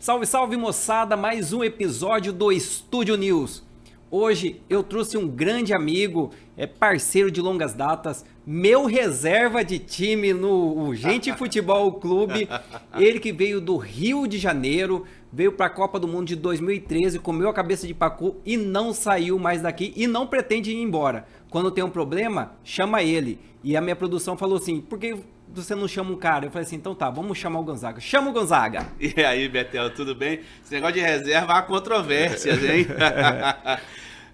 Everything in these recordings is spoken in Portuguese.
Salve, salve moçada, mais um episódio do Estúdio News. Hoje eu trouxe um grande amigo, parceiro de longas datas, meu reserva de time no Gente Futebol Clube, ele que veio do Rio de Janeiro, veio para a Copa do Mundo de 2013, comeu a cabeça de pacu e não saiu mais daqui e não pretende ir embora. Quando tem um problema, chama ele. E a minha produção falou assim, por que você não chama um cara? Eu falei assim, então tá, vamos chamar o Gonzaga. Chama o Gonzaga! E aí, Betel, tudo bem? Esse negócio de reserva há controvérsias, hein?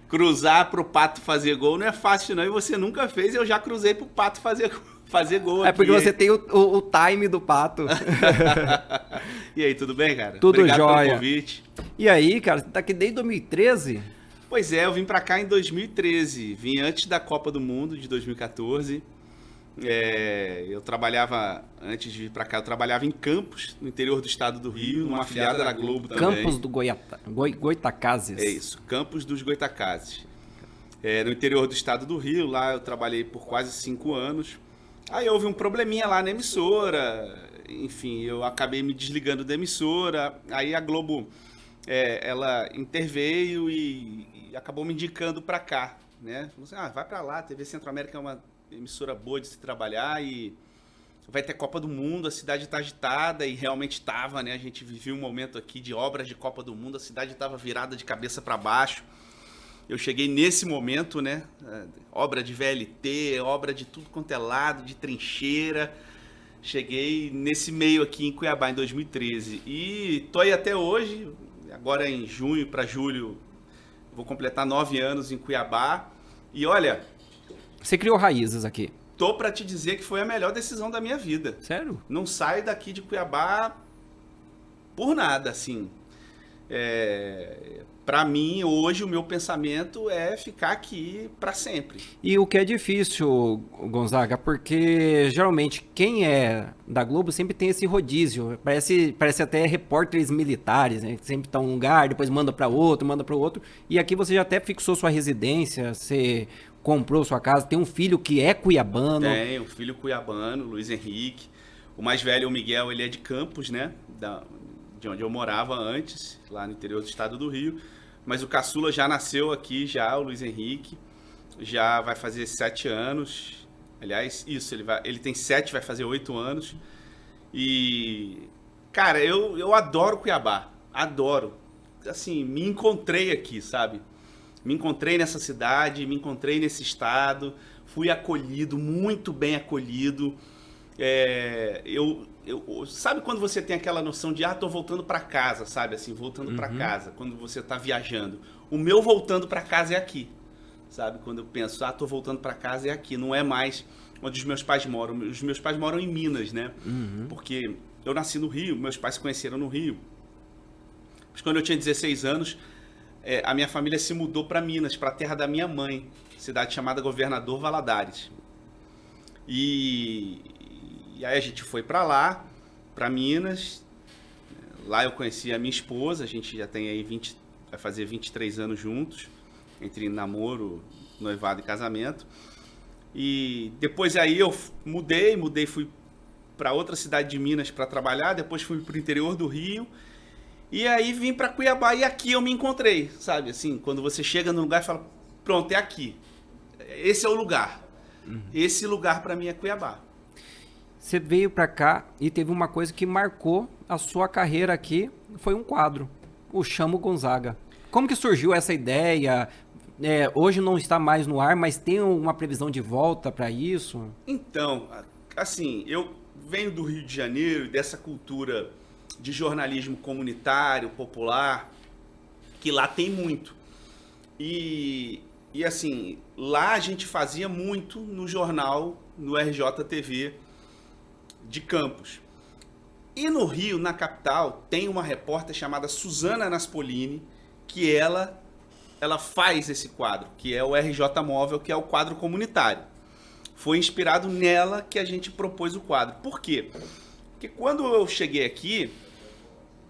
Cruzar pro Pato fazer gol não é fácil não, e você nunca fez, eu já cruzei pro Pato fazer gol É aqui. porque você tem o time do Pato. E aí, tudo bem, cara? Tudo Obrigado jóia. pelo convite. E aí, cara, você tá aqui desde 2013? Pois é, eu vim pra cá em 2013, vim antes da Copa do Mundo de 2014. Eu trabalhava, antes de vir pra cá, eu trabalhava em Campos, no interior do estado do Rio, numa afiliada da Globo também. Campos do Goitacazes. É isso, Campos dos Goitacazes. No interior do estado do Rio, lá eu trabalhei por quase 5 anos. Aí houve um probleminha lá na emissora, enfim, eu acabei me desligando da emissora. Aí a Globo, ela interveio e acabou me indicando pra cá, né? Falou assim, vai pra lá, TV Centro-América é uma emissora boa de se trabalhar e vai ter Copa do Mundo, a cidade tá agitada, e realmente estava, né? A gente vivia um momento aqui de obras de Copa do Mundo, a cidade estava virada de cabeça para baixo. Eu cheguei nesse momento, né? Obra de VLT, obra de tudo quanto é lado, de trincheira. Cheguei nesse meio aqui em Cuiabá em 2013 e tô aí até hoje. Agora em junho para julho vou completar 9 anos em Cuiabá. E olha, você criou raízes aqui. Tô pra te dizer que foi a melhor decisão da minha vida. Sério? Não saio daqui de Cuiabá por nada, assim. Pra mim, hoje, o meu pensamento é ficar aqui pra sempre. E o que é difícil, Gonzaga, porque geralmente quem é da Globo sempre tem esse rodízio. Parece até repórteres militares, né? Sempre tá um lugar, depois manda pra outro, manda para outro. E aqui você já até fixou sua residência, você comprou sua casa, tem um filho que é cuiabano. Tem um filho cuiabano, Luiz Henrique. O mais velho, o Miguel, ele é de Campos, né? De onde eu morava antes, lá no interior do estado do Rio. Mas o caçula já nasceu aqui, já, o Luiz Henrique. Já vai fazer 7 anos. Aliás, isso, ele tem 7, vai fazer 8 anos. E, cara, eu adoro Cuiabá. Adoro. Assim, me encontrei aqui, sabe? Me encontrei nessa cidade, me encontrei nesse estado. Fui acolhido, muito bem acolhido. Sabe quando você tem aquela noção de, tô voltando pra casa, sabe? Assim, voltando pra casa, quando você tá viajando. O meu voltando pra casa é aqui, sabe? Quando eu penso, tô voltando pra casa é aqui. Não é mais onde os meus pais moram. Os meus pais moram em Minas, né? Porque eu nasci no Rio, meus pais se conheceram no Rio. Mas quando eu tinha 16 anos, a minha família se mudou pra Minas, pra terra da minha mãe, cidade chamada Governador Valadares. E aí a gente foi pra lá, pra Minas. Lá eu conheci a minha esposa, a gente já tem aí vai fazer 23 anos juntos, entre namoro, noivado e casamento. E depois aí eu mudei, fui pra outra cidade de Minas pra trabalhar, depois fui pro interior do Rio. E aí vim pra Cuiabá e aqui eu me encontrei, sabe? Assim, quando você chega num lugar e fala, pronto, é aqui. Esse é o lugar. Esse lugar pra mim é Cuiabá. Você veio pra cá e teve uma coisa que marcou a sua carreira aqui, foi um quadro, o Chama o Gonzaga. Como que surgiu essa ideia? Hoje não está mais no ar, mas tem uma previsão de volta para isso? Então, assim, eu venho do Rio de Janeiro, dessa cultura de jornalismo comunitário, popular, que lá tem muito. E assim, lá a gente fazia muito no jornal, no RJTV de Campos. E no Rio, na capital, tem uma repórter chamada Suzana Naspolini, que ela faz esse quadro, que é o RJ Móvel, que é o quadro comunitário. Foi inspirado nela que a gente propôs o quadro. Por quê? Porque quando eu cheguei aqui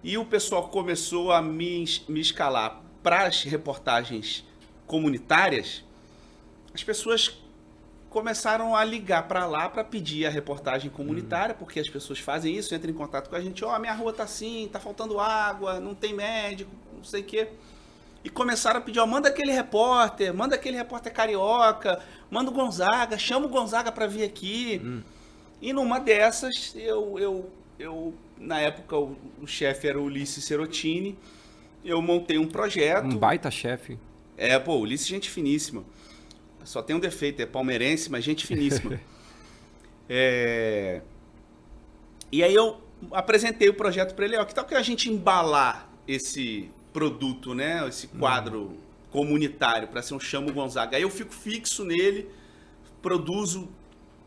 e o pessoal começou a me escalar para as reportagens comunitárias, as pessoas começaram a ligar para lá para pedir a reportagem comunitária, porque as pessoas fazem isso, entram em contato com a gente, minha rua tá assim, tá faltando água, não tem médico, não sei o quê. E começaram a pedir, manda aquele repórter carioca, manda o Gonzaga, chama o Gonzaga para vir aqui. E numa dessas, eu na época, o chefe era o Ulisses Serotini, eu montei um projeto. Um baita chefe. Ulisses, gente finíssima. Só tem um defeito, é palmeirense, mas gente finíssima. E aí eu apresentei o projeto para ele, que tal que a gente embalar esse produto, né? Esse quadro comunitário para ser um Chamo Gonzaga. Aí eu fico fixo nele, produzo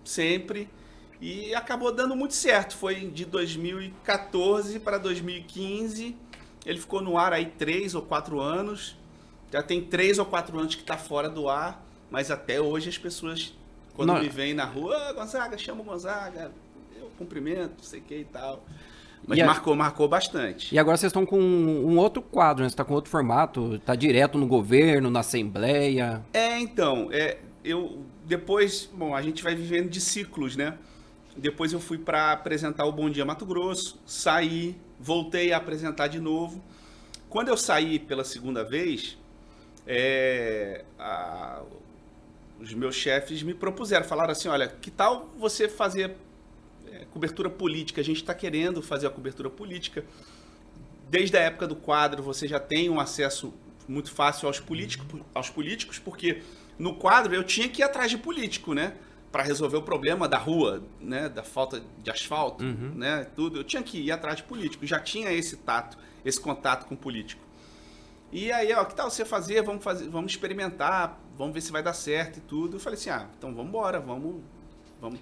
sempre e acabou dando muito certo. Foi de 2014 para 2015, ele ficou no ar aí 3 ou 4 anos. Já tem 3 ou 4 anos que está fora do ar. Mas até hoje as pessoas, quando me veem na rua, Gonzaga, chama o Gonzaga, eu cumprimento, não sei o que e tal. Mas marcou bastante. E agora vocês estão com um outro quadro, né? Você está com outro formato, está direto no governo, na Assembleia. Depois, a gente vai vivendo de ciclos, né? Depois eu fui para apresentar o Bom Dia Mato Grosso, saí, voltei a apresentar de novo. Quando eu saí pela segunda vez, os meus chefes me propuseram, falaram assim, olha, que tal você fazer cobertura política? A gente está querendo fazer a cobertura política. Desde a época do quadro, você já tem um acesso muito fácil aos políticos, porque no quadro eu tinha que ir atrás de político, né? Para resolver o problema da rua, né? Da falta de asfalto, né? Tudo. Eu tinha que ir atrás de político, já tinha esse tato, esse contato com o político. E aí, que tal você fazer? Vamos experimentar, vamos ver se vai dar certo e tudo. Eu falei assim, então vamos embora, vamos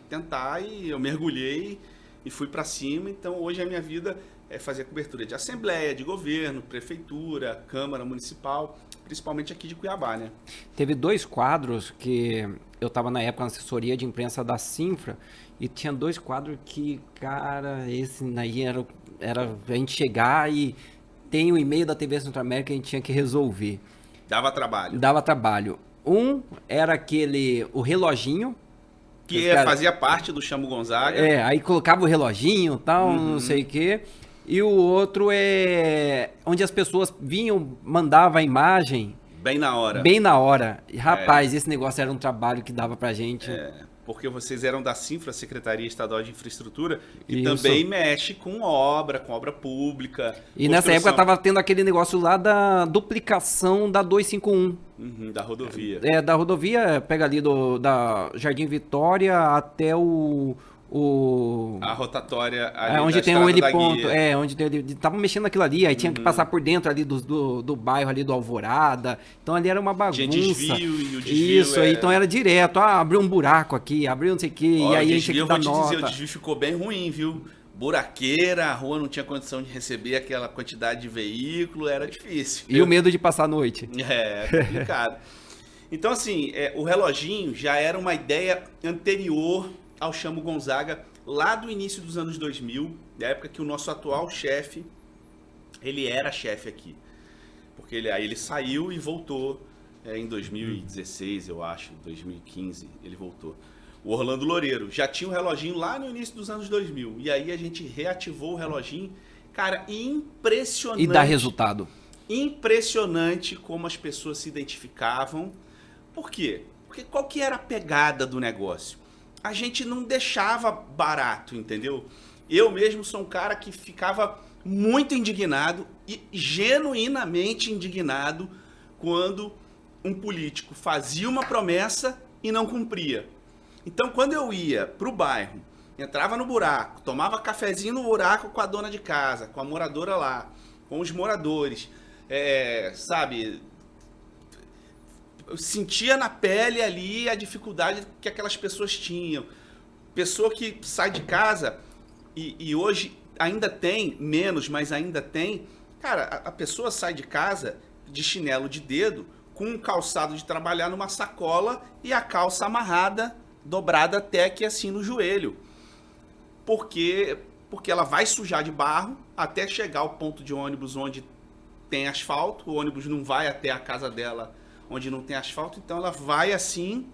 tentar. E eu mergulhei e fui para cima. Então hoje a minha vida é fazer cobertura de assembleia, de governo, prefeitura, Câmara Municipal, principalmente aqui de Cuiabá, né? Teve 2 quadros que eu estava na época na assessoria de imprensa da Sinfra e tinha 2 quadros que, cara, esse aí era a gente chegar e tem o e-mail da TV Centro-América que a gente tinha que resolver. Dava trabalho. Dava trabalho. Um era o reloginho. Que fazia parte do Chamo Gonzaga. Aí colocava o reloginho e tal, não sei o quê. E o outro onde as pessoas vinham, mandavam a imagem. Bem na hora. Bem na hora. E, rapaz, esse negócio era um trabalho que dava pra gente. Porque vocês eram da Sinfra, Secretaria Estadual de Infraestrutura, e também mexe com obra pública. E nessa época estava tendo aquele negócio lá da duplicação da 251. Da rodovia. Da rodovia, pega ali da Jardim Vitória até a rotatória ali onde tem um heliponto, onde tava mexendo naquilo ali, aí tinha que passar por dentro ali do bairro ali do Alvorada, então ali era uma bagunça. Tinha desvio e o desvio Isso, então era direto, abriu um buraco aqui, abriu não sei o que, e aí a gente tinha que dar nota. O desvio ficou bem ruim, viu? Buraqueira, a rua não tinha condição de receber aquela quantidade de veículo, era difícil. E o medo de passar a noite. Complicado. Então assim, o reloginho já era uma ideia anterior ao Chamo Gonzaga, lá do início dos anos 2000, da época que o nosso atual chefe, ele era chefe aqui. Porque ele saiu e voltou em 2016, eu acho, 2015, ele voltou. O Orlando Loureiro já tinha um reloginho lá no início dos anos 2000, e aí a gente reativou o reloginho. Cara, impressionante. E dá resultado. Impressionante como as pessoas se identificavam. Por quê? Porque qual que era a pegada do negócio? A gente não deixava barato, entendeu? Eu mesmo sou um cara que ficava muito indignado e genuinamente indignado quando um político fazia uma promessa e não cumpria. Então, quando eu ia pro bairro, entrava no buraco, tomava cafezinho no buraco com a dona de casa, com a moradora lá, com os moradores, sabe... Eu sentia na pele ali a dificuldade que aquelas pessoas tinham. Pessoa que sai de casa e hoje ainda tem, menos, mas ainda tem. Cara, a pessoa sai de casa de chinelo de dedo com um calçado de trabalhar numa sacola e a calça amarrada, dobrada até aqui assim no joelho. Porque ela vai sujar de barro até chegar ao ponto de ônibus onde tem asfalto. O ônibus não vai até a casa dela onde não tem asfalto, então ela vai assim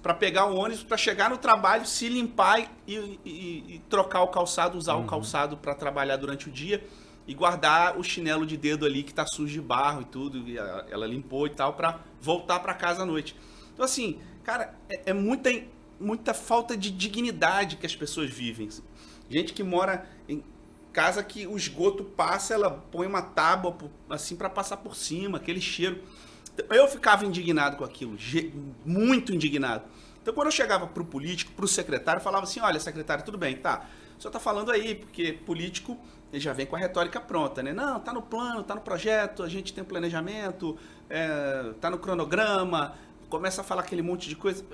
para pegar o ônibus, para chegar no trabalho, se limpar e trocar o calçado, usar o calçado para trabalhar durante o dia e guardar o chinelo de dedo ali que tá sujo de barro e tudo, e ela limpou e tal, para voltar para casa à noite. Então assim, cara, é muita falta de dignidade que as pessoas vivem. Gente que mora em casa que o esgoto passa, ela põe uma tábua assim para passar por cima, aquele cheiro. Eu ficava indignado com aquilo, muito indignado. Então, quando eu chegava pro político, pro secretário, eu falava assim, olha, secretário, tudo bem, tá, o senhor tá falando aí, porque político, ele já vem com a retórica pronta, né? Não, tá no plano, tá no projeto, a gente tem um planejamento, tá no cronograma, começa a falar aquele monte de coisa.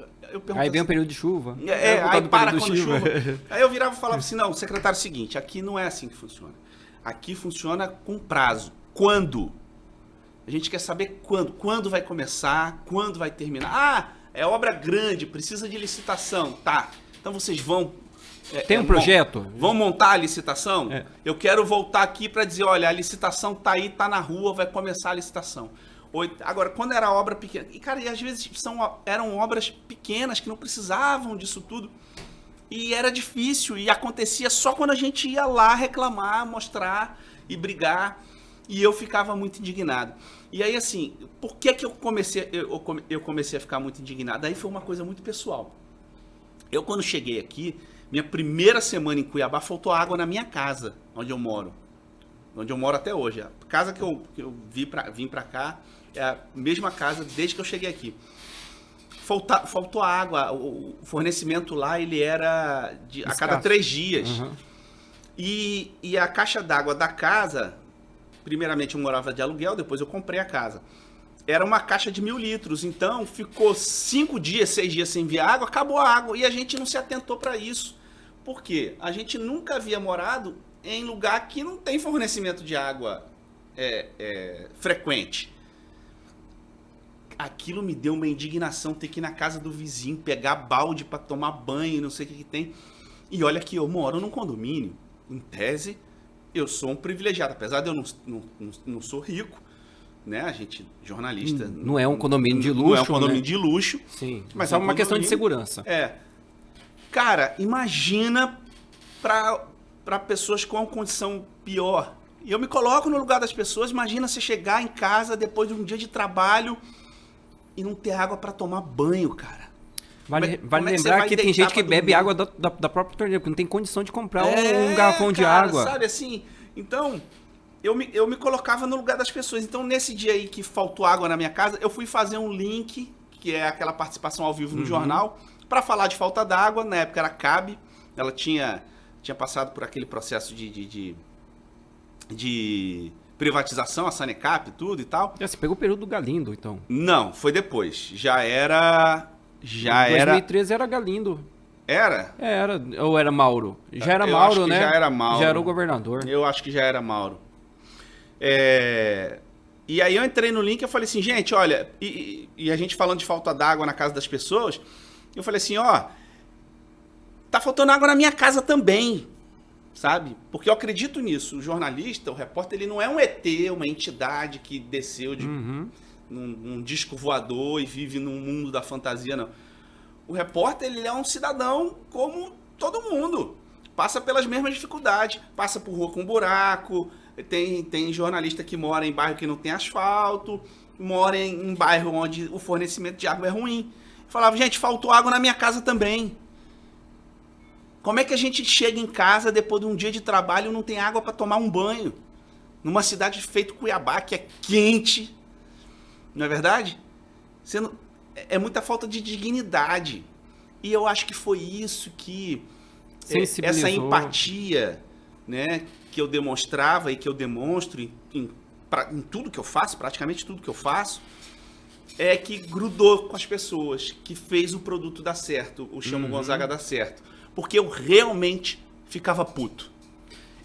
Aí vem o período de chuva. Aí para quando chuva. Aí eu virava e falava assim, não, secretário, é o seguinte, aqui não é assim que funciona. Aqui funciona com prazo. Quando? A gente quer saber quando. Quando vai começar, quando vai terminar. Ah, é obra grande, precisa de licitação. Tá, então vocês vão... Tem um projeto? Vão montar a licitação? Eu quero voltar aqui para dizer, olha, a licitação tá aí, tá na rua, vai começar a licitação. Agora, quando era obra pequena... E, cara, e às vezes eram obras pequenas que não precisavam disso tudo. E era difícil, e acontecia só quando a gente ia lá reclamar, mostrar e brigar. E eu ficava muito indignado. E aí, assim, por que eu comecei a ficar muito indignado? Aí foi uma coisa muito pessoal. Eu, quando cheguei aqui, minha primeira semana em Cuiabá, faltou água na minha casa, onde eu moro. Onde eu moro até hoje. A casa que eu vim pra cá é a mesma casa desde que eu cheguei aqui. Faltou água. O fornecimento lá, ele era a cada 3 dias. Uhum. E a caixa d'água da casa... Primeiramente eu morava de aluguel, depois eu comprei a casa. Era uma caixa de 1.000 litros, então ficou 5 dias, 6 dias sem vir água, acabou a água. E a gente não se atentou para isso. Por quê? A gente nunca havia morado em lugar que não tem fornecimento de água frequente. Aquilo me deu uma indignação, ter que ir na casa do vizinho, pegar balde para tomar banho, não sei o que tem. E olha que eu moro num condomínio, em tese... Eu sou um privilegiado, apesar de eu não sou rico, né? A gente, jornalista... Não é um condomínio de luxo, não é um condomínio, né? De luxo. Sim, mas é uma questão de segurança. Cara, imagina para pessoas com uma condição pior. E eu me coloco no lugar das pessoas, imagina você chegar em casa depois de um dia de trabalho e não ter água para tomar banho, cara. Vale lembrar que tem gente que bebe água da própria torneira, porque não tem condição de comprar um garrafão de água. Sabe assim? Então, eu me colocava no lugar das pessoas. Então, nesse dia aí que faltou água na minha casa, eu fui fazer um link, que é aquela participação ao vivo no jornal, para falar de falta d'água. Na época era CAB, ela tinha passado por aquele processo de privatização, a Sanecap, tudo e tal. Você pegou o período do Galindo, então? Não, foi depois. Já era... Em 2013 era Galindo. Era? Era. Ou era Mauro? Já era Mauro, né? Já era Mauro. Já era o governador. Eu acho que já era Mauro. E aí eu entrei no link e eu falei assim, gente, olha... E a gente falando de falta d'água na casa das pessoas, eu falei assim, ó... Tá faltando água na minha casa também, sabe? Porque eu acredito nisso. O jornalista, o repórter, ele não é um ET, uma entidade que desceu de... num disco voador e vive num mundo da fantasia, não. O repórter, ele é um cidadão como todo mundo. Passa pelas mesmas dificuldades. Passa por rua com buraco. Tem jornalista que mora em bairro que não tem asfalto. Mora em bairro onde o fornecimento de água é ruim. Eu falava, gente, faltou água na minha casa também. Como é que a gente chega em casa depois de um dia de trabalho e não tem água para tomar um banho? Numa cidade feita Cuiabá, que é quente... Não é verdade? É muita falta de dignidade. E eu acho que foi isso que... Essa empatia, né, que eu demonstrava e que eu demonstro em tudo que eu faço, praticamente tudo que eu faço, é que grudou com as pessoas, que fez o produto dar certo, o Chamo Gonzaga dar certo. Porque eu realmente ficava puto.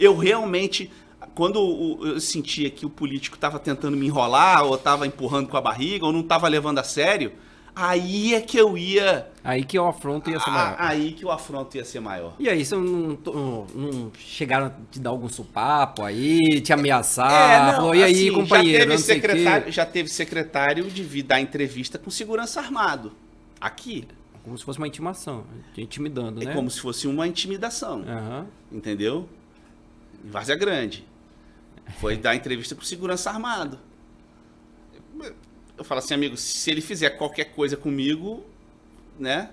Eu realmente... Quando eu sentia que o político estava tentando me enrolar, ou estava empurrando com a barriga, ou não estava levando a sério, aí é que eu ia... Aí que o afronto ia ser maior. Aí que o afronto ia ser maior. E aí, vocês não chegaram a te dar algum supapo aí, te ameaçar? Falou, e aí, assim, companheiro? Já teve secretário de vir dar entrevista com segurança armado. Aqui. como se fosse uma intimação, intimidando, né? É como se fosse uma intimidação, Aham. entendeu? Em Várzea Grande. Foi dar entrevista com segurança armado. Eu falo assim, amigo, se ele fizer qualquer coisa comigo, né?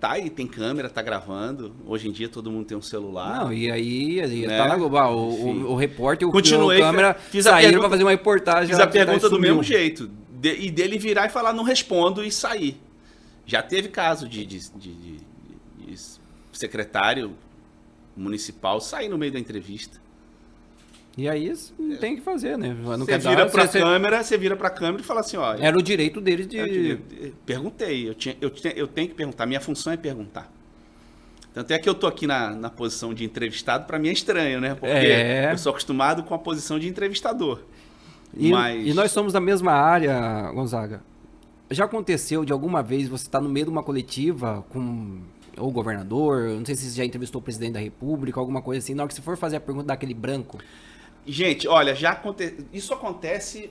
Tá aí, tem câmera, tá gravando. Hoje em dia todo mundo tem um celular. Não, e aí Né? tá na Globo. Enfim. O repórter e Continuei, o câmera fiz a saíram pergunta- pra fazer uma reportagem. Fiz lá a que pergunta do sumiu. mesmo jeito. E dele virar e falar, não respondo, e sair. Já teve caso de secretário municipal sair no meio da entrevista. E aí isso não tem o que fazer, né? Não Você quer dar, vira pra você- câmera, você vira pra câmera e fala assim, ó. Era o direito deles de... Perguntei, eu tenho que perguntar, minha função é perguntar. Tanto é que eu tô aqui na posição de entrevistado, pra mim é estranho, né? Porque É. eu sou acostumado com a posição de entrevistador. E nós somos da mesma área, Gonzaga. Já aconteceu de alguma vez você estar no meio de uma coletiva com o governador, não sei se você já entrevistou o presidente da República, alguma coisa assim, na hora que você for fazer a pergunta daquele branco. Gente, olha, isso acontece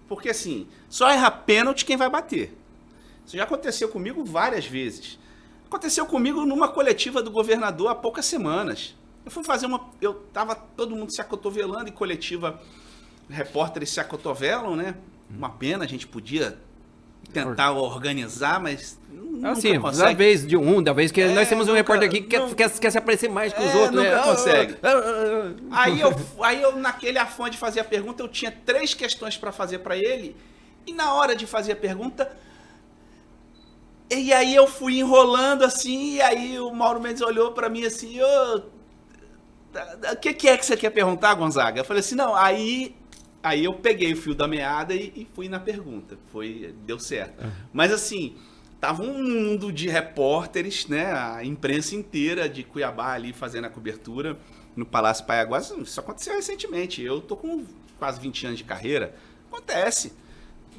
porque assim, só erra pênalti quem vai bater. Isso já aconteceu comigo várias vezes. Aconteceu comigo numa coletiva do governador há poucas semanas. Eu fui fazer tava todo mundo se acotovelando em coletiva, repórteres se acotovelam, né? Uma pena, a gente podia tentar organizar, mas nunca Assim, da consegue. vez da vez que nós temos um nunca- repórter aqui que não- quer se aparecer mais que os É, outros, nunca né? consegue. Aí eu, naquele afã de fazer a pergunta, eu tinha 3 questões para fazer para ele, e na hora de fazer a pergunta, e aí eu fui enrolando assim, e aí o Mauro Mendes olhou para mim assim, o que é que você quer perguntar, Gonzaga? Eu falei assim, não, aí eu peguei o fio da meada e fui na pergunta, deu certo. Mas assim, tava um mundo de repórteres, né, a imprensa inteira de Cuiabá ali fazendo a cobertura no Palácio Paiaguás. Isso aconteceu recentemente, eu tô com quase 20 anos de carreira, acontece.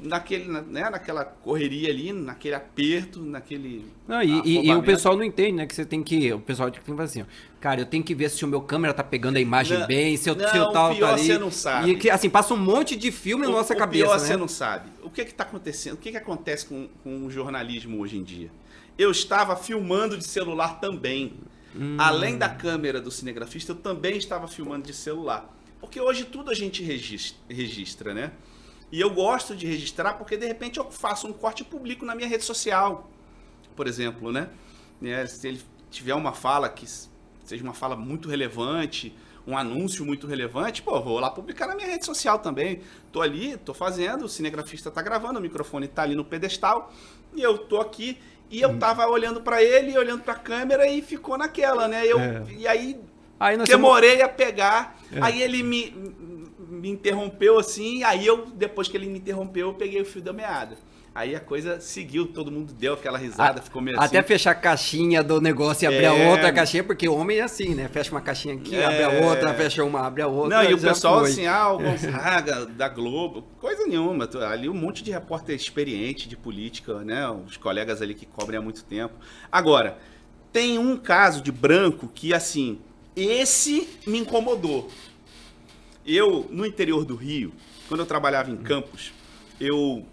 Naquela correria ali, naquele aperto, naquele. Não, e o afobamento. pessoal não entende, né? Que você tem que. O pessoal tem que fazer assim, ó, cara, eu tenho que ver se o meu câmera tá pegando a imagem Não, bem, se eu não, tal pior tá ali. você não sabe. E que, assim, passa um monte de filme na nossa cabeça, pior né? você não sabe. O que está acontecendo? O que acontece com o jornalismo hoje em dia? Eu estava filmando de celular também. Além da câmera do cinegrafista, eu também estava filmando de celular. Porque hoje tudo a gente registra, né? E eu gosto de registrar porque, de repente, eu faço um corte público na minha rede social, por exemplo, né? Se ele tiver uma fala que seja uma fala muito relevante, um anúncio muito relevante, pô, vou lá publicar na minha rede social também. Tô ali, tô fazendo, o cinegrafista tá gravando, o microfone tá ali no pedestal, e eu tô aqui, e eu tava olhando para ele, olhando para a câmera, e ficou naquela, né? E aí nós demorei a pegar, aí ele me interrompeu assim, aí depois que ele me interrompeu, eu peguei o fio da meada. Aí a coisa seguiu, todo mundo deu aquela risada, ficou meio Até assim. fechar a caixinha do negócio e abrir a outra caixinha, porque o homem é assim, né? Fecha uma caixinha aqui, abre a outra, fecha uma, abre a outra. Não, e o já pessoal foi. assim, o Gonzaga, da Globo, coisa nenhuma. Ali um monte de repórter experiente de política, né? Os colegas ali que cobrem há muito tempo. Agora, tem um caso de branco que, assim, esse me incomodou. Eu, no interior do Rio, quando eu trabalhava em Campos, eu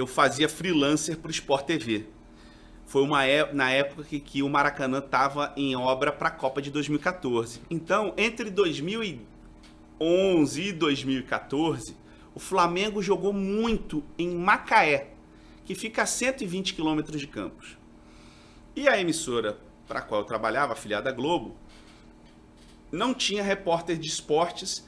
fazia freelancer para o Sport TV. Foi na época que o Maracanã estava em obra para a Copa de 2014. Então, entre 2011 e 2014, o Flamengo jogou muito em Macaé, que fica a 120 quilômetros de Campos. E a emissora para a qual eu trabalhava, afiliada à Globo, não tinha repórter de esportes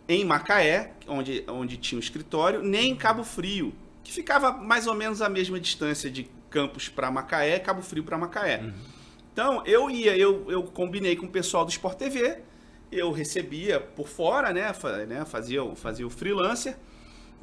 em Macaé, onde tinha um escritório, nem em Cabo Frio, que ficava mais ou menos a mesma distância de Campos para Macaé, Cabo Frio para Macaé. Então, eu combinei com o pessoal do Sport TV, eu recebia por fora, né, fazia o freelancer.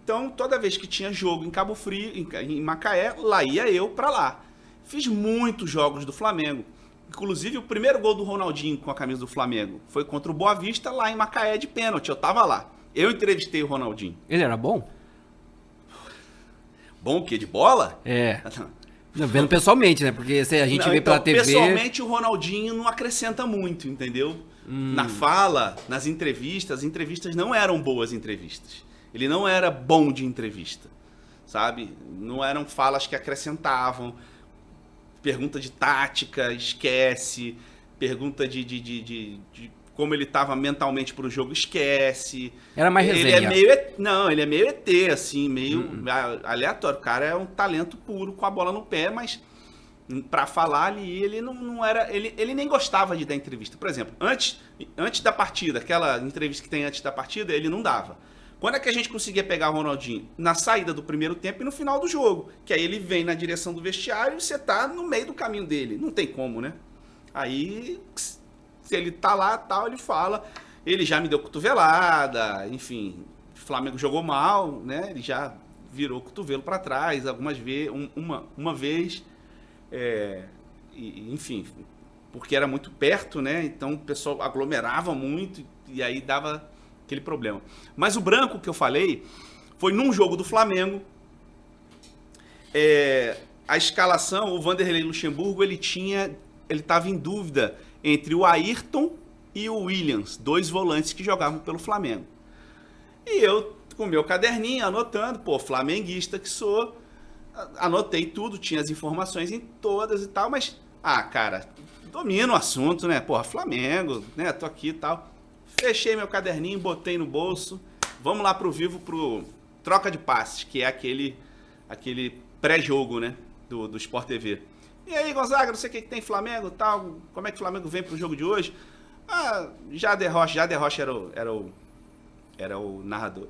Então, toda vez que tinha jogo em Cabo Frio, em Macaé, lá ia eu para lá. Fiz muitos jogos do Flamengo. Inclusive, o primeiro gol do Ronaldinho com a camisa do Flamengo foi contra o Boa Vista, lá em Macaé, de pênalti. Eu tava lá. Eu entrevistei o Ronaldinho. Ele era bom? Bom o quê? De bola? É. Não, vendo pessoalmente, né? Porque se a gente vê então, pela TV... pessoalmente, o Ronaldinho não acrescenta muito, entendeu? Na fala, nas entrevistas, as entrevistas não eram boas entrevistas. Ele não era bom de entrevista. sabe? Não eram falas que acrescentavam. Pergunta de tática, esquece. Pergunta de como ele estava mentalmente pro jogo, esquece. Era mais Ele resenha. é meio... Não, ele é meio ET, assim, meio aleatório. O cara é um talento puro com a bola no pé, mas pra falar ali, ele não era... Ele nem gostava de dar entrevista. Por exemplo, antes da partida, aquela entrevista que tem antes da partida, ele não dava. Quando é que a gente conseguia pegar o Ronaldinho? Na saída do primeiro tempo e no final do jogo. Que aí ele vem na direção do vestiário e você tá no meio do caminho dele. Não tem como, né? Aí, se ele tá lá, tal, ele fala. Ele já me deu cotovelada, enfim. O Flamengo jogou mal, né? Ele já virou o cotovelo para trás algumas vezes, uma vez. Enfim, porque era muito perto, né? Então o pessoal aglomerava muito e aí dava aquele problema. Mas o branco que eu falei foi num jogo do Flamengo. A escalação, o Vanderlei Luxemburgo, ele estava em dúvida entre o Ayrton e o Williams, 2 volantes que jogavam pelo Flamengo. E eu, com o meu caderninho, anotando, flamenguista que sou, anotei tudo, tinha as informações em todas e tal, mas, cara, domino o assunto, né? Flamengo, né? Tô aqui e tal. Fechei meu caderninho, botei no bolso. Vamos lá pro vivo, pro troca de passes, que é aquele pré-jogo, né? Do Sport TV. E aí, Gonzaga, não sei o que tem Flamengo e tal. Como é que o Flamengo vem pro jogo de hoje? Jader Rocha era o narrador.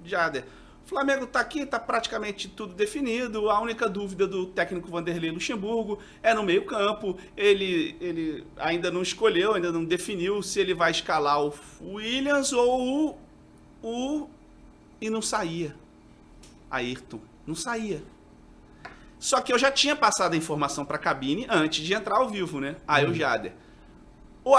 Jader. O Flamengo tá aqui, tá praticamente tudo definido. A única dúvida do técnico Vanderlei Luxemburgo é no meio-campo. Ele ainda não escolheu, ainda não definiu se ele vai escalar o Williams ou e não saía. Ayrton. Não saía. Só que eu já tinha passado a informação pra cabine antes de entrar ao vivo, né? Aí o Jader. O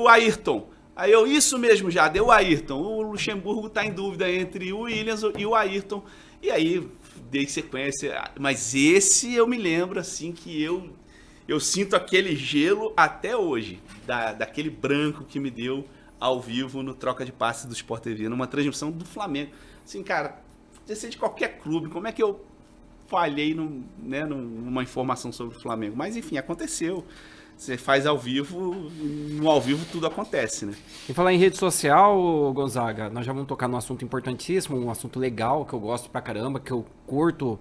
Ayrton. Aí eu, isso mesmo, Jader, o Ayrton. O Luxemburgo tá em dúvida entre o Williams e o Ayrton. E aí, dei sequência. Mas esse eu me lembro, assim, que eu sinto aquele gelo até hoje. Daquele branco que me deu ao vivo no troca de passes do Sport TV, numa transmissão do Flamengo. Assim, cara, podia ser de qualquer clube. Como é que eu falhei numa informação sobre o Flamengo? Mas, enfim, aconteceu. Você faz ao vivo, no ao vivo tudo acontece, né? E falar em rede social, Gonzaga, nós já vamos tocar num assunto importantíssimo, um assunto legal, que eu gosto pra caramba, que eu curto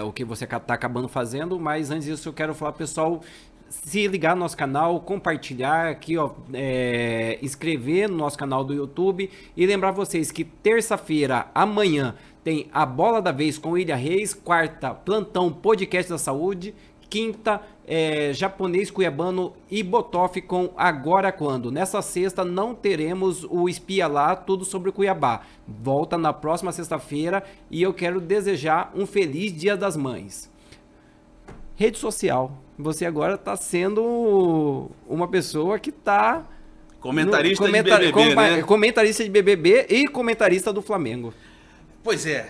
o que você tá acabando fazendo, mas antes disso eu quero falar, pessoal, se ligar no nosso canal, compartilhar aqui, inscrever no nosso canal do YouTube e lembrar vocês que terça-feira, amanhã, tem a Bola da Vez com William Reis, quarta, Plantão Podcast da Saúde, quinta, Japonês Cuiabano e Botoff com Agora Quando. Nessa sexta não teremos o Espia Lá, tudo sobre o Cuiabá. Volta na próxima sexta-feira e eu quero desejar um feliz Dia das Mães. Rede social. Você agora está sendo uma pessoa que está... Comentarista de BBB, né? Comentarista de BBB e comentarista do Flamengo. Pois é.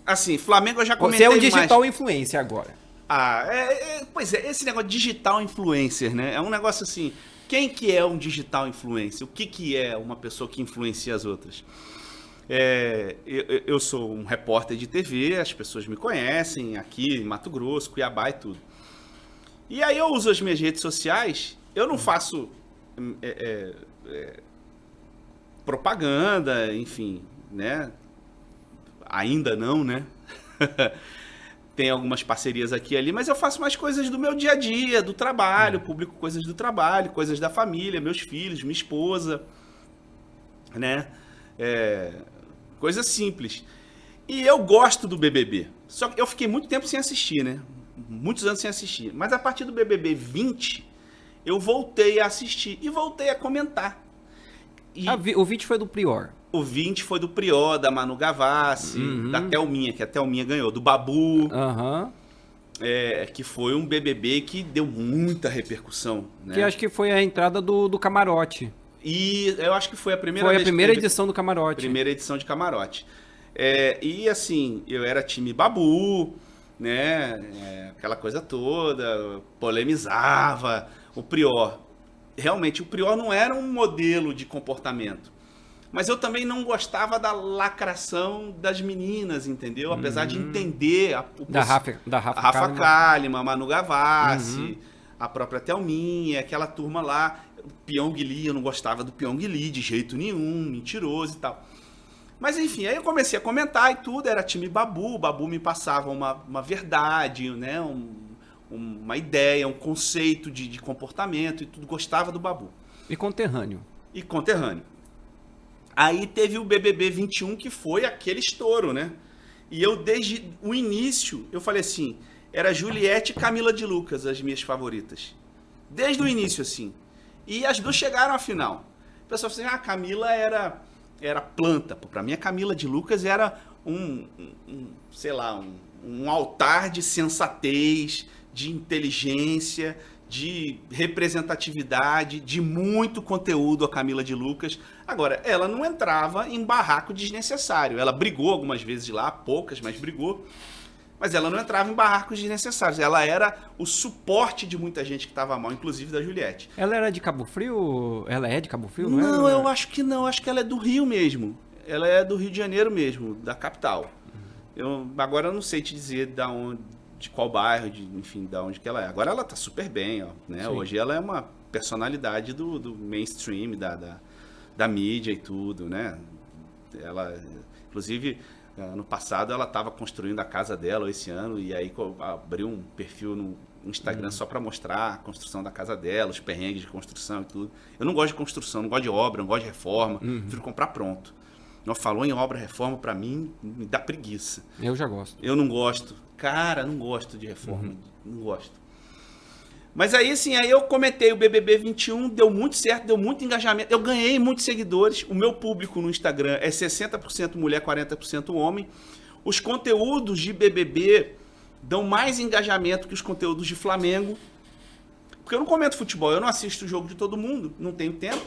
Assim, Flamengo eu já comentei Você mais. é um digital influencer agora. Pois é, esse negócio de digital influencer, né? É um negócio assim, quem que é um digital influencer? O que é uma pessoa que influencia as outras? Eu sou um repórter de TV, as pessoas me conhecem aqui em Mato Grosso, Cuiabá e tudo. E aí eu uso as minhas redes sociais, eu não faço propaganda, enfim, né? Ainda não, né? Tem algumas parcerias aqui e ali, mas eu faço mais coisas do meu dia a dia, do trabalho, publico coisas do trabalho, coisas da família, meus filhos, minha esposa, né? Coisas simples. E eu gosto do BBB. Só que eu fiquei muito tempo sem assistir, né? Muitos anos sem assistir. Mas a partir do BBB 20, eu voltei a assistir e voltei a comentar. O 20 foi do Prior. O 20 foi do Prior, da Manu Gavassi, da Thelminha, que a Thelminha ganhou, do Babu, que foi um BBB que deu muita repercussão. Né? Que acho que foi a entrada do Camarote. E eu acho que foi a primeira vez. Foi a primeira edição do Camarote. Primeira edição de Camarote. E assim, eu era time Babu, né? Aquela coisa toda, polemizava. O Prior, realmente, o Prior não era um modelo de comportamento. Mas eu também não gostava da lacração das meninas, entendeu? Apesar de entender Da Rafa Kalimann, a Manu Gavassi, a própria Thelminha, aquela turma lá. O Pyong Lee, eu não gostava do Pyong Lee de jeito nenhum, mentiroso e tal. Mas enfim, aí eu comecei a comentar e tudo, era time Babu, o Babu me passava uma verdade, né? Uma ideia, um conceito de comportamento e tudo, gostava do Babu. E conterrâneo. Aí teve o BBB 21, que foi aquele estouro, né? E eu, desde o início, eu falei assim, era Juliette e Camila de Lucas as minhas favoritas. Desde o início, assim. E as duas chegaram à final. O pessoal falou assim, a Camila era planta. Pra mim, a Camila de Lucas era um altar de sensatez, de inteligência, de representatividade, de muito conteúdo, a Camila de Lucas. Agora, ela não entrava em barraco desnecessário. Ela brigou algumas vezes lá, poucas, mas brigou. Mas ela não entrava em barracos desnecessários. Ela era o suporte de muita gente que estava mal, inclusive da Juliette. Ela era de Cabo Frio? Ela é de Cabo Frio, não é? Não, eu acho que não. Acho que ela é do Rio mesmo. Ela é do Rio de Janeiro mesmo, da capital. Agora eu não sei te dizer de qual bairro, enfim, de onde que ela é. Agora ela tá super bem, ó, né? Hoje ela é uma personalidade do mainstream, da mídia e tudo, né? Ela, inclusive, ano passado ela estava construindo a casa dela, esse ano, e aí abriu um perfil no Instagram só para mostrar a construção da casa dela, os perrengues de construção e tudo. Eu não gosto de construção, não gosto de obra, não gosto de reforma, prefiro comprar pronto. Não falou em obra, reforma, para mim, me dá preguiça. Eu já gosto. Eu não gosto. Cara, não gosto de reforma, não gosto. Mas aí, assim, aí eu comentei o BBB 21, deu muito certo, deu muito engajamento, eu ganhei muitos seguidores, o meu público no Instagram é 60% mulher, 40% homem. Os conteúdos de BBB dão mais engajamento que os conteúdos de Flamengo, porque eu não comento futebol, eu não assisto o jogo de todo mundo, não tenho tempo,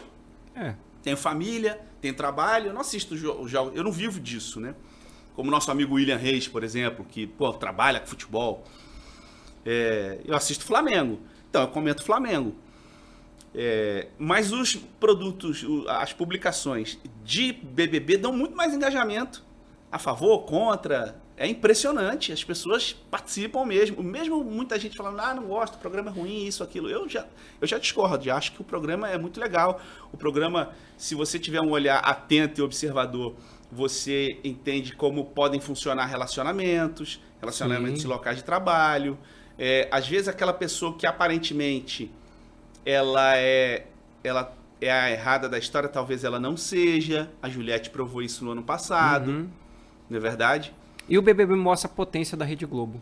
tenho família, tenho trabalho, eu não assisto o jogo, eu não vivo disso, né? Como nosso amigo William Reis, por exemplo, que trabalha com futebol, eu assisto Flamengo. Então, eu comento Flamengo. Mas os produtos, as publicações de BBB dão muito mais engajamento. A favor, contra. É impressionante. As pessoas participam mesmo. Mesmo muita gente falando, não gosto, o programa é ruim, isso, aquilo. Eu já discordo. Já acho que o programa é muito legal. O programa, se você tiver um olhar atento e observador, você entende como podem funcionar relacionamentos em locais de trabalho. Às vezes aquela pessoa que aparentemente ela é a errada da história, talvez ela não seja. A Juliette provou isso no ano passado, não é verdade? E o BBB mostra a potência da Rede Globo.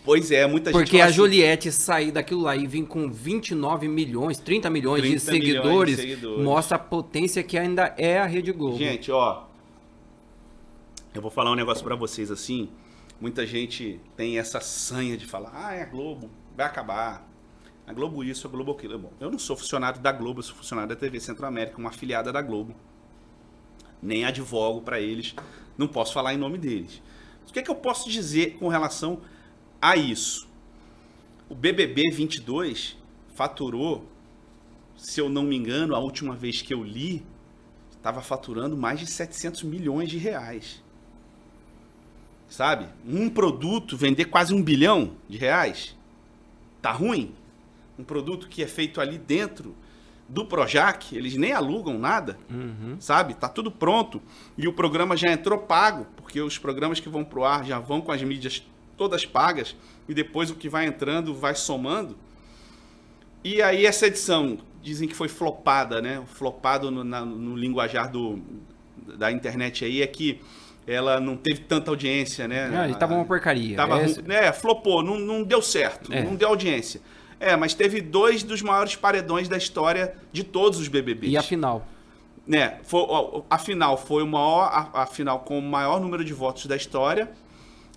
Pois é, muita gente... Porque a Juliette sair daquilo lá e vir com 29 milhões, 30 milhões de seguidores, mostra a potência que ainda é a Rede Globo. Gente, ó, eu vou falar um negócio pra vocês assim... Muita gente tem essa sanha de falar, é a Globo, vai acabar. A Globo isso, a Globo aquilo. Bom, eu não sou funcionário da Globo, eu sou funcionário da TV Centro-América, uma afiliada da Globo. Nem advogo para eles, não posso falar em nome deles. O que é que eu posso dizer com relação a isso? O BBB 22 faturou, se eu não me engano, a última vez que eu li, estava faturando mais de 700 milhões de reais. Sabe? Um produto vender quase R$1 bilhão, tá ruim? Um produto que é feito ali dentro do Projac, eles nem alugam nada, sabe? Tá tudo pronto e o programa já entrou pago, porque os programas que vão pro ar já vão com as mídias todas pagas e depois o que vai entrando vai somando. E aí essa edição, dizem que foi flopada, né? Flopado no linguajar da internet aí é que ela não teve tanta audiência, né? Tava uma porcaria. Flopou, não deu certo, não deu audiência. Mas teve 2 dos maiores paredões da história de todos os BBBs. E a final? A final foi a final com o maior número de votos da história.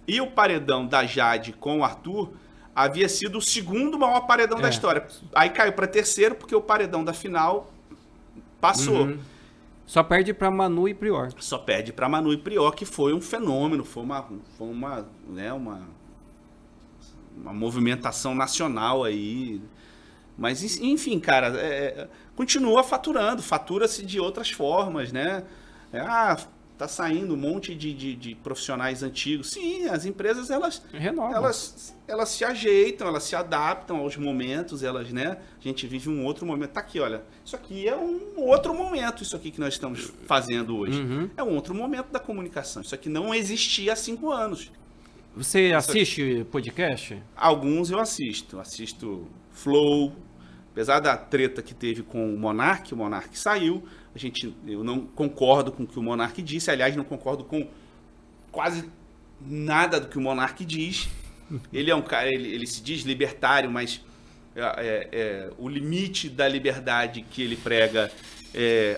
E o paredão da Jade com o Arthur havia sido o segundo maior paredão da história. Aí caiu para terceiro porque o paredão da final passou. Só perde para Manu e Prior. Só perde para Manu e Prior, que foi um fenômeno, foi uma movimentação nacional aí, Mas, enfim, cara, continua faturando, fatura-se de outras formas, né? Tá saindo um monte de profissionais antigos. Sim, as empresas, elas se ajeitam, elas se adaptam aos momentos, né? A gente vive um outro momento. Tá aqui, olha, isso aqui é um outro momento, isso aqui que nós estamos fazendo hoje. É um outro momento da comunicação. Isso aqui não existia há 5 anos. Você assiste podcast? Alguns eu assisto Flow, apesar da treta que teve com o Monark saiu, eu não concordo com o que o Monark disse, aliás, não concordo com quase nada do que o Monark diz. Ele é um cara, ele se diz libertário, mas o limite da liberdade que ele prega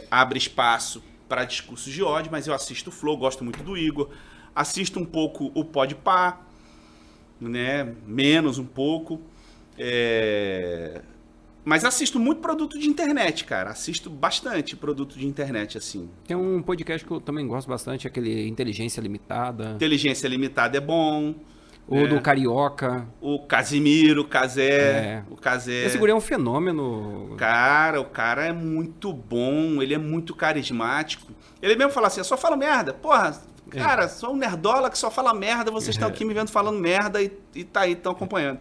abre espaço para discursos de ódio, mas eu assisto o Flow, gosto muito do Igor, assisto um pouco o Podpah, né? Menos um pouco, mas assisto muito produto de internet, cara. Assisto bastante produto de internet, assim. Tem um podcast que eu também gosto bastante, aquele Inteligência Limitada. Inteligência Limitada é bom. O do Carioca. O Casimiro, o Cazé. Esse guri é um fenômeno. Cara, o cara é muito bom, ele é muito carismático. Ele mesmo fala assim, eu só falo merda. Porra, cara, sou um nerdola que só fala merda, vocês estão aqui me vendo falando merda e tá aí, estão acompanhando.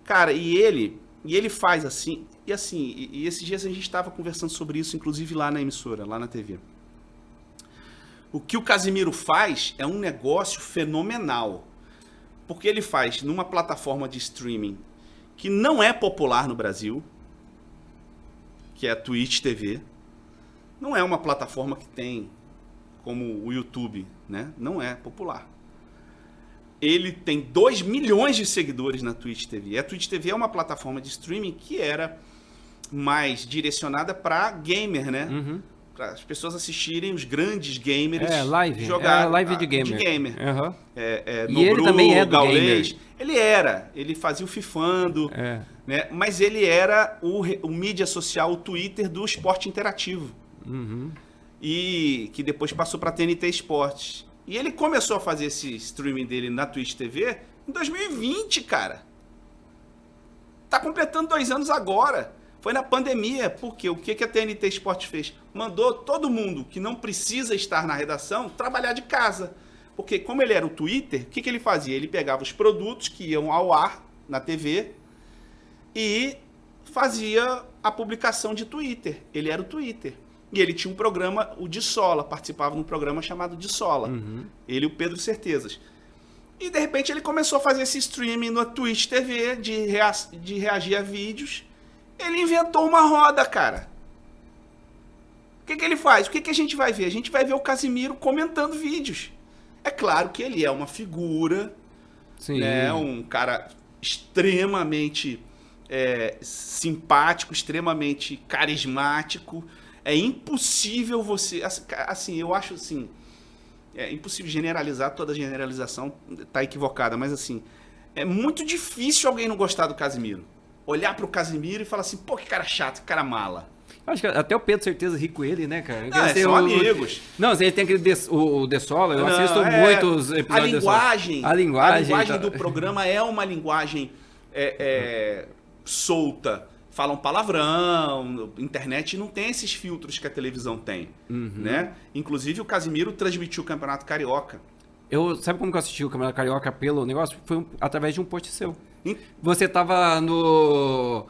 Cara, e ele faz assim, e esses dias a gente estava conversando sobre isso, inclusive lá na emissora, lá na TV. O que o Casimiro faz é um negócio fenomenal. Porque ele faz numa plataforma de streaming que não é popular no Brasil, que é a Twitch TV. Não é uma plataforma que tem como o YouTube, né? Não é popular. Ele tem 2 milhões de seguidores na Twitch TV. E a Twitch TV é uma plataforma de streaming que era mais direcionada para gamer, né? Para as pessoas assistirem os grandes gamers jogar live de gamer. E ele também é do gamer. Ele fazia o fifando, né? Mas ele era o mídia social, o Twitter do esporte interativo. E que depois passou para TNT Esportes. E ele começou a fazer esse streaming dele na Twitch TV em 2020, cara. Tá completando 2 anos agora. Foi na pandemia, porque o que a TNT Esportes fez? Mandou todo mundo que não precisa estar na redação trabalhar de casa. Porque como ele era o Twitter, o que ele fazia? Ele pegava os produtos que iam ao ar na TV e fazia a publicação de Twitter. Ele era o Twitter. E ele tinha um programa, o De Sola, participava de um programa chamado De Sola. Ele e o Pedro Certezas. E de repente ele começou a fazer esse streaming na Twitch TV de reagir a vídeos. Ele inventou uma roda, cara. O que ele faz? O que a gente vai ver? A gente vai ver o Casimiro comentando vídeos. É claro que ele é uma figura, né? Um cara extremamente simpático, extremamente carismático. É impossível você... Assim, eu acho assim... É impossível generalizar, toda generalização tá equivocada, mas assim... É muito difícil alguém não gostar do Casimiro. Olhar pro Casimiro e falar assim, pô, que cara chato, que cara mala. Acho que até o Pedro Certeza ri com ele, né, cara? São amigos. Não, ele tem aquele o De Sola, eu assisto muitos episódios. A linguagem do programa é uma linguagem solta. Falam palavrão, internet não tem esses filtros que a televisão tem, né? Inclusive o Casimiro transmitiu o Campeonato Carioca. Sabe como que eu assisti o Campeonato Carioca pelo negócio? Foi através de um post seu. Você tava no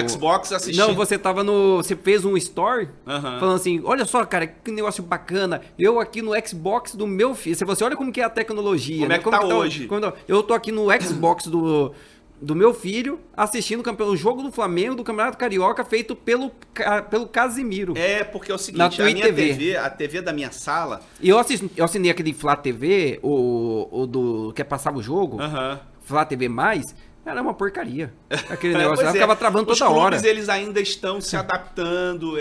Xbox assistindo. Não, você fez um story falando assim, olha só, cara, que negócio bacana. Eu aqui no Xbox do meu filho. Você olha como que é a tecnologia. Como é que tá hoje? Eu tô aqui no Xbox do meu filho assistindo o jogo do Flamengo do Campeonato Carioca feito pelo Casimiro. Porque é o seguinte, a minha a TV da minha sala... E eu assinei aquele Flá TV, que passava o jogo, Flá TV+, era uma porcaria. Aquele negócio, ela ficava travando toda hora. Os clubes, eles ainda estão se adaptando.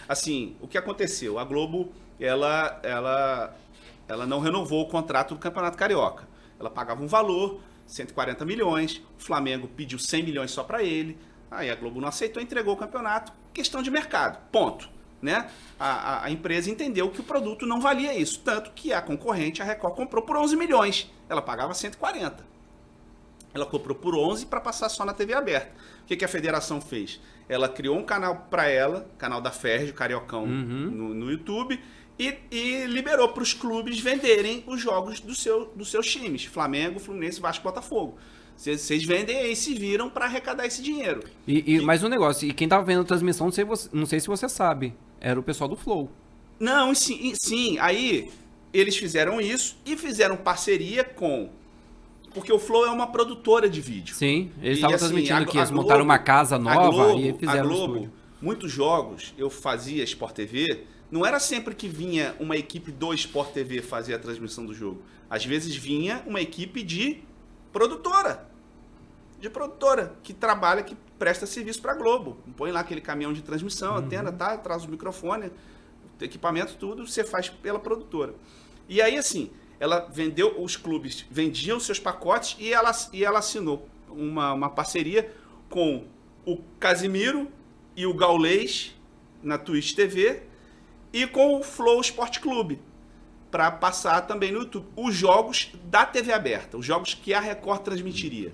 Assim, o que aconteceu? A Globo, ela não renovou o contrato do Campeonato Carioca. Ela pagava um valor... 140 milhões, o Flamengo pediu 100 milhões só para ele, aí a Globo não aceitou, entregou o campeonato, questão de mercado, ponto. Né? A empresa entendeu que o produto não valia isso, tanto que a concorrente, a Record, comprou por 11 milhões, ela pagava 140. ela comprou por 11 para passar só na TV aberta. O que a federação fez? Ela criou um canal para ela, canal da Ferj, o Cariocão, no YouTube, e liberou para os clubes venderem os jogos dos seus times. Flamengo, Fluminense, Vasco, Botafogo. Vocês vendem aí, se viram para arrecadar esse dinheiro. Mais um negócio, e quem tava vendo a transmissão, não sei se você sabe, era o pessoal do Flow. Não, sim, aí eles fizeram isso e fizeram parceria com... Porque o Flow é uma produtora de vídeo. Sim, eles estavam assim, transmitindo aqui, eles montaram uma casa nova e fizeram a Globo, estúdio. Muitos jogos eu fazia Sport TV, não era sempre que vinha uma equipe do Sport TV fazer a transmissão do jogo. Às vezes vinha uma equipe de produtora, que trabalha, que presta serviço para a Globo. Põe lá aquele caminhão de transmissão, antena, tá? Traz o microfone, equipamento, tudo, você faz pela produtora. E aí, assim, ela vendeu, os clubes vendiam seus pacotes e ela assinou uma parceria com o Casimiro e o Gaulês na Twitch TV e com o Flow Sport Clube para passar também no YouTube os jogos da TV aberta, os jogos que a Record transmitiria.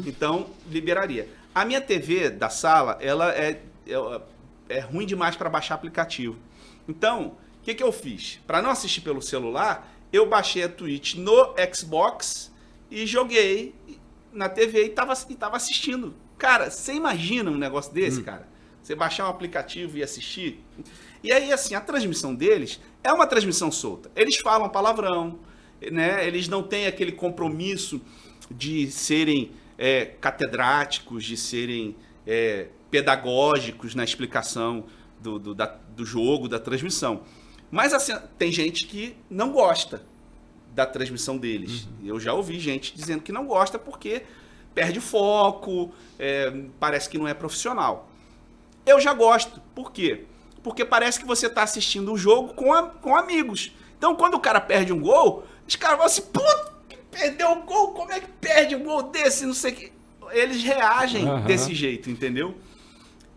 Então, liberaria. A minha TV da sala, ela é ruim demais para baixar aplicativo. Então, o que eu fiz? Para não assistir pelo celular, eu baixei a Twitch no Xbox e joguei na TV e tava assistindo. Cara, você imagina um negócio desse, cara? Você baixar um aplicativo e assistir? E aí, assim, a transmissão deles é uma transmissão solta. Eles falam palavrão, né? Eles não têm aquele compromisso de serem catedráticos, de serem pedagógicos na explicação do jogo, da transmissão. Mas assim, tem gente que não gosta da transmissão deles. Eu já ouvi gente dizendo que não gosta porque perde foco, parece que não é profissional. Eu já gosto. Por quê? Porque parece que você está assistindo o jogo com amigos. Então, quando o cara perde um gol, os caras vão assim, puta, perdeu um gol, como é que perde um gol desse, não sei o que. Eles reagem desse jeito, entendeu?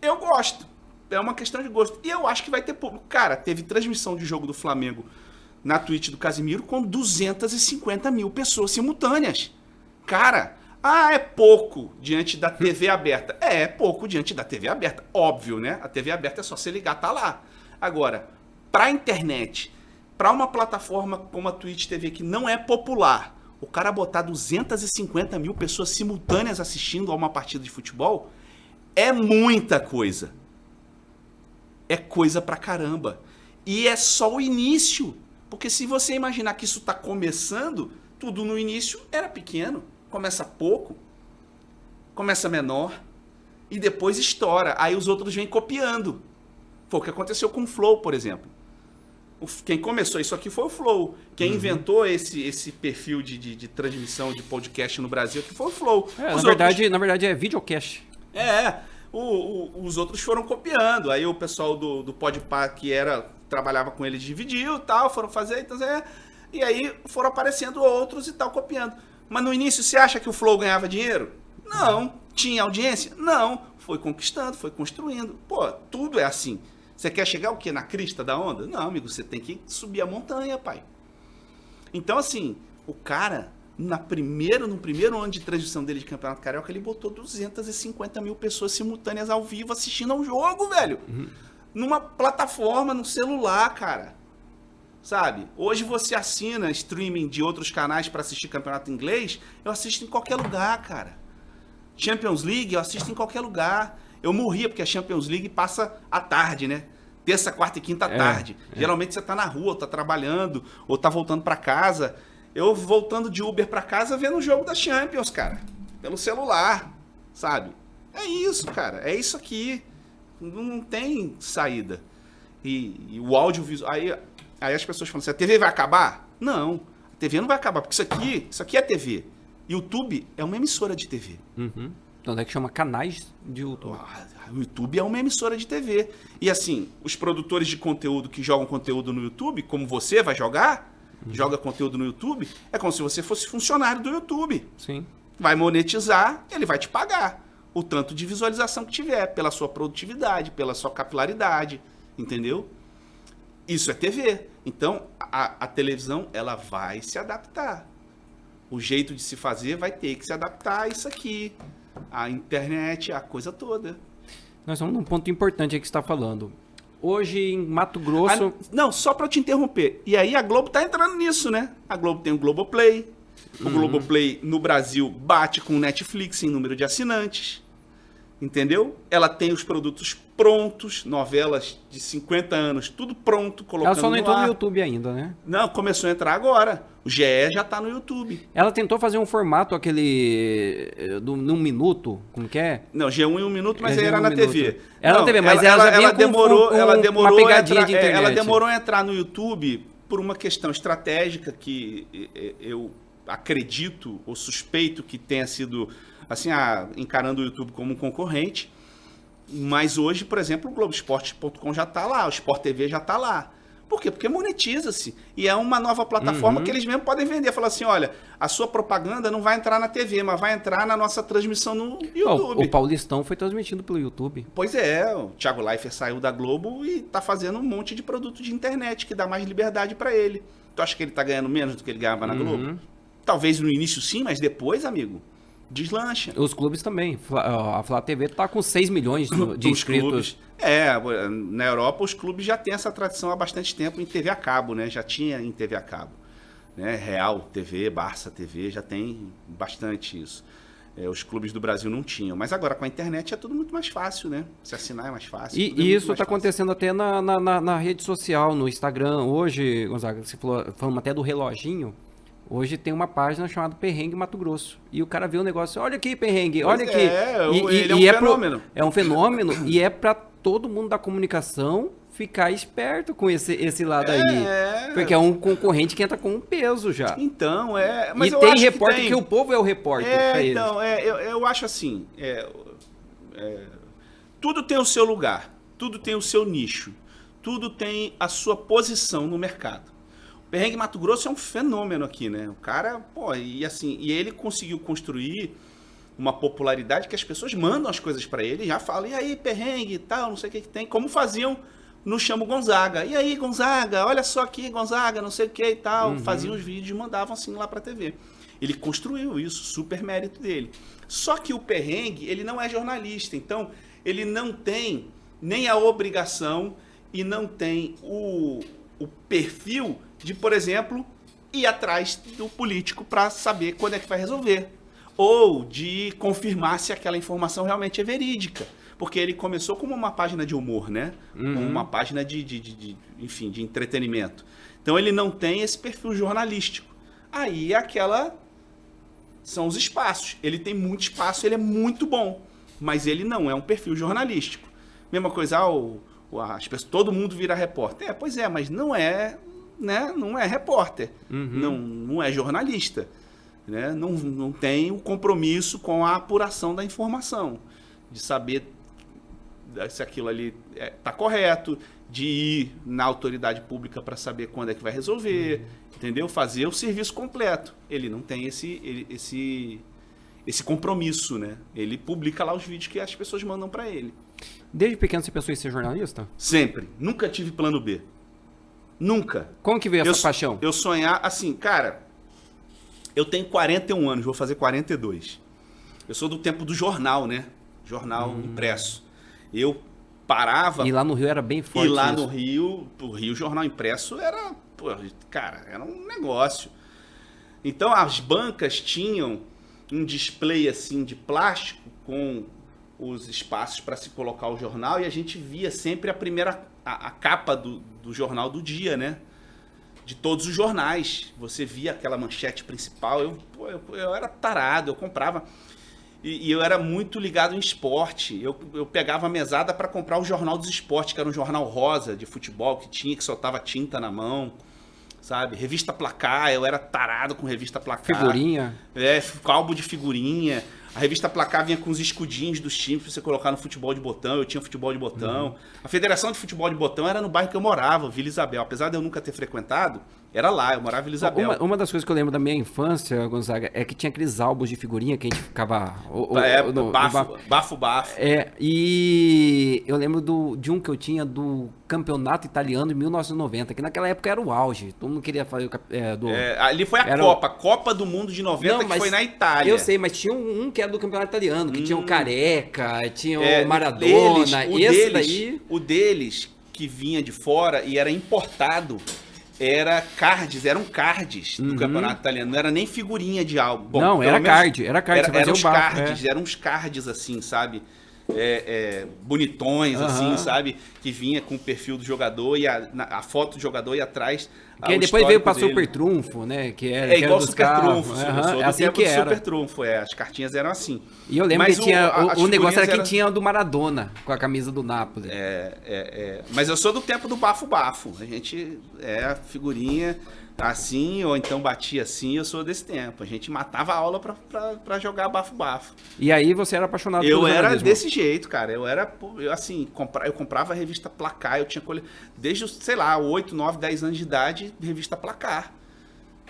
Eu gosto. É uma questão de gosto. E eu acho que vai ter público. Cara, teve transmissão de jogo do Flamengo na Twitch do Casimiro com 250 mil pessoas simultâneas. Cara, é pouco diante da TV aberta. É pouco diante da TV aberta. Óbvio, né? A TV aberta é só você ligar, tá lá. Agora, pra internet, pra uma plataforma como a Twitch TV que não é popular, o cara botar 250 mil pessoas simultâneas assistindo a uma partida de futebol é muita coisa. É coisa pra caramba. E é só o início. Porque se você imaginar que isso tá começando, tudo no início era pequeno. Começa pouco, começa menor e depois estoura. Aí os outros vêm copiando. Foi o que aconteceu com o Flow, por exemplo. Quem começou isso aqui foi o Flow. Quem inventou esse perfil de transmissão de podcast no Brasil que foi o Flow. Na verdade é videocast. Os outros foram copiando. Aí o pessoal do Podpah, que trabalhava com eles, dividiu e tal, foram fazer, e aí foram aparecendo outros e tal, copiando. Mas no início, você acha que o Flow ganhava dinheiro? Não. Tinha audiência? Não. Foi conquistando, foi construindo. Pô, tudo é assim. Você quer chegar o quê? Na crista da onda? Não, amigo, você tem que subir a montanha, pai. Então, assim, o cara... No primeiro ano de transmissão dele de Campeonato Carioca, ele botou 250 mil pessoas simultâneas ao vivo assistindo ao jogo, velho. Numa plataforma, no celular, cara. Sabe? Hoje você assina streaming de outros canais para assistir Campeonato Inglês, eu assisto em qualquer lugar, cara. Champions League, eu assisto em qualquer lugar. Eu morria porque a Champions League passa à tarde, né? Terça, quarta e quinta à tarde. Geralmente você tá na rua, ou tá trabalhando, ou tá voltando para casa... Eu voltando de Uber pra casa vendo o jogo da Champions, cara. Pelo celular, sabe? É isso, cara. É isso aqui. Não tem saída. E o audiovisual... Aí as pessoas falam assim, a TV vai acabar? Não. A TV não vai acabar, porque isso aqui é TV. YouTube é uma emissora de TV. Então é que chama canais de YouTube. O YouTube é uma emissora de TV. E assim, os produtores de conteúdo que jogam conteúdo no YouTube, como você vai jogar... joga conteúdo no YouTube, é como se você fosse funcionário do YouTube. Sim. Vai monetizar, ele vai te pagar o tanto de visualização que tiver, pela sua produtividade, pela sua capilaridade, entendeu? Isso é TV. Então, a televisão, ela vai se adaptar. O jeito de se fazer vai ter que se adaptar a isso aqui. A internet, a coisa toda. Nós estamos num ponto importante aí que você está falando. Hoje, em Mato Grosso... Não, só para te interromper. E aí a Globo tá entrando nisso, né? A Globo tem o Globoplay. O Globoplay no Brasil bate com o Netflix em número de assinantes. Entendeu? Ela tem os produtos prontos, novelas de 50 anos, tudo pronto, colocando Ela só não entrou ar. no YouTube ainda, né? Não, começou a entrar agora. O GE já tá no YouTube. Ela tentou fazer um formato aquele... num minuto, como que é? Não, G1 em 1 minuto, mas É, aí era G1 na em 1 minuto. TV. Era na Não, TV, mas ela já vinha com uma pegadinha de internet. Ela demorou a entrar no YouTube por uma questão estratégica que eu acredito ou suspeito que tenha sido, assim, encarando o YouTube como um concorrente. Mas hoje, por exemplo, o Globoesporte.com já está lá, o Sport TV já está lá. Por quê? Porque monetiza-se. E é uma nova plataforma que eles mesmos podem vender. Falar assim, olha, a sua propaganda não vai entrar na TV, mas vai entrar na nossa transmissão no YouTube. O Paulistão foi transmitido pelo YouTube. Pois é, o Thiago Leifert saiu da Globo e está fazendo um monte de produto de internet que dá mais liberdade para ele. Tu acha que ele está ganhando menos do que ele ganhava na Globo? Talvez no início sim, mas depois, amigo, deslancha. Os clubes também. A Flá TV tá com 6 milhões de inscritos. Clubes. Na Europa os clubes já têm essa tradição há bastante tempo em TV a cabo, né? Já tinha em TV a cabo. Né? Real TV, Barça TV, já tem bastante isso. Os clubes do Brasil não tinham. Mas agora com a internet é tudo muito mais fácil, né? Se assinar é mais fácil. E isso está acontecendo até na rede social, no Instagram. Hoje, Gonzaga, você falando até do reloginho. Hoje tem uma página chamada Perrengue Mato Grosso. E o cara vê o negócio, olha aqui, Perrengue, olha aqui. Ele é um fenômeno. É um fenômeno e é para todo mundo da comunicação ficar esperto com esse lado aí. Porque é um concorrente que entra com um peso já. Então, mas e eu tem acho repórter que o povo é o repórter pra eles. Então, eu acho assim, tudo tem o seu lugar, tudo tem o seu nicho, tudo tem a sua posição no mercado. O Perrengue Mato Grosso é um fenômeno aqui, né? O cara, e ele conseguiu construir uma popularidade que as pessoas mandam as coisas pra ele, já falam, e aí, Perrengue e tal, não sei o que tem, como faziam no Chamo Gonzaga. E aí, Gonzaga, olha só aqui, Gonzaga, não sei o que e tal. Faziam os vídeos e mandavam assim lá pra TV. Ele construiu isso, super mérito dele. Só que o Perrengue, ele não é jornalista, então ele não tem nem a obrigação e não tem o perfil de, por exemplo, ir atrás do político para saber quando é que vai resolver. Ou de confirmar se aquela informação realmente é verídica. Porque ele começou como uma página de humor, né? Como uma página enfim, de entretenimento. Então ele não tem esse perfil jornalístico. Aí são os espaços. Ele tem muito espaço, ele é muito bom. Mas ele não é um perfil jornalístico. Mesma coisa, as pessoas, todo mundo vira repórter. Pois é, mas não é, né? Não é repórter. Não é jornalista. Né? Não tem o compromisso com a apuração da informação. De saber se aquilo ali está correto, de ir na autoridade pública para saber quando é que vai resolver, entendeu? Fazer o serviço completo. Ele não tem esse compromisso, né? Ele publica lá os vídeos que as pessoas mandam para ele. Desde pequeno você pensou em ser jornalista? Sempre. Nunca tive plano B. Nunca. Como que veio essa paixão? Eu sonhar, assim, cara, eu tenho 41 anos, vou fazer 42. Eu sou do tempo do jornal, né? Jornal impresso. Eu parava... E lá no Rio era bem forte. E lá no Rio, o jornal impresso era um negócio. Então as bancas tinham um display assim de plástico com os espaços para se colocar o jornal e a gente via sempre a capa do jornal do dia, né? De todos os jornais. Você via aquela manchete principal. Eu era tarado, eu comprava. E eu era muito ligado em esporte. Eu pegava a mesada para comprar o Jornal dos Esportes, que era um jornal rosa de futebol que soltava tinta na mão, sabe? Revista Placar, eu era tarado com revista Placar. Figurinha. Álbum de figurinha. A revista Placar vinha com os escudinhos dos times pra você colocar no futebol de botão. Eu tinha futebol de botão. A Federação de Futebol de Botão era no bairro que eu morava, Vila Isabel. Apesar de eu nunca ter frequentado, Era lá, eu morava em Isabel. Uma das coisas que eu lembro da minha infância, Gonzaga, é que tinha aqueles álbuns de figurinha que a gente ficava... Bafo. E eu lembro de um que eu tinha do Campeonato Italiano de 1990, que naquela época era o auge. Todo mundo queria fazer ali foi a Copa do Mundo de 90, que foi na Itália. Eu sei, mas tinha um que era do Campeonato Italiano, que tinha o Careca, tinha o Maradona, O deles, que vinha de fora e era importado, eram cards do Campeonato Italiano, não era nem figurinha de álbum. Bom, não, era card. Eram uns cards assim, sabe? Bonitões, assim, sabe? Que vinha com o perfil do jogador e a foto do jogador e atrás. Que depois veio pra Super Trunfo, né? Que era igual Super Trunfo. É assim que era. Super Trunfo, as cartinhas eram assim. E eu lembro que tinha. O negócio era quem tinha o do Maradona, com a camisa do Napoli. Mas eu sou do tempo do bafo-bafo. A gente a figurinha assim, ou então batia assim, eu sou desse tempo. A gente matava a aula pra jogar bafo-bafo. E aí você era apaixonado pelo jornalismo? Eu era jornalismo? desse jeito, cara. Eu comprava a revista Placar, eu tinha desde, sei lá, 8, 9, 10 anos de idade, revista Placar.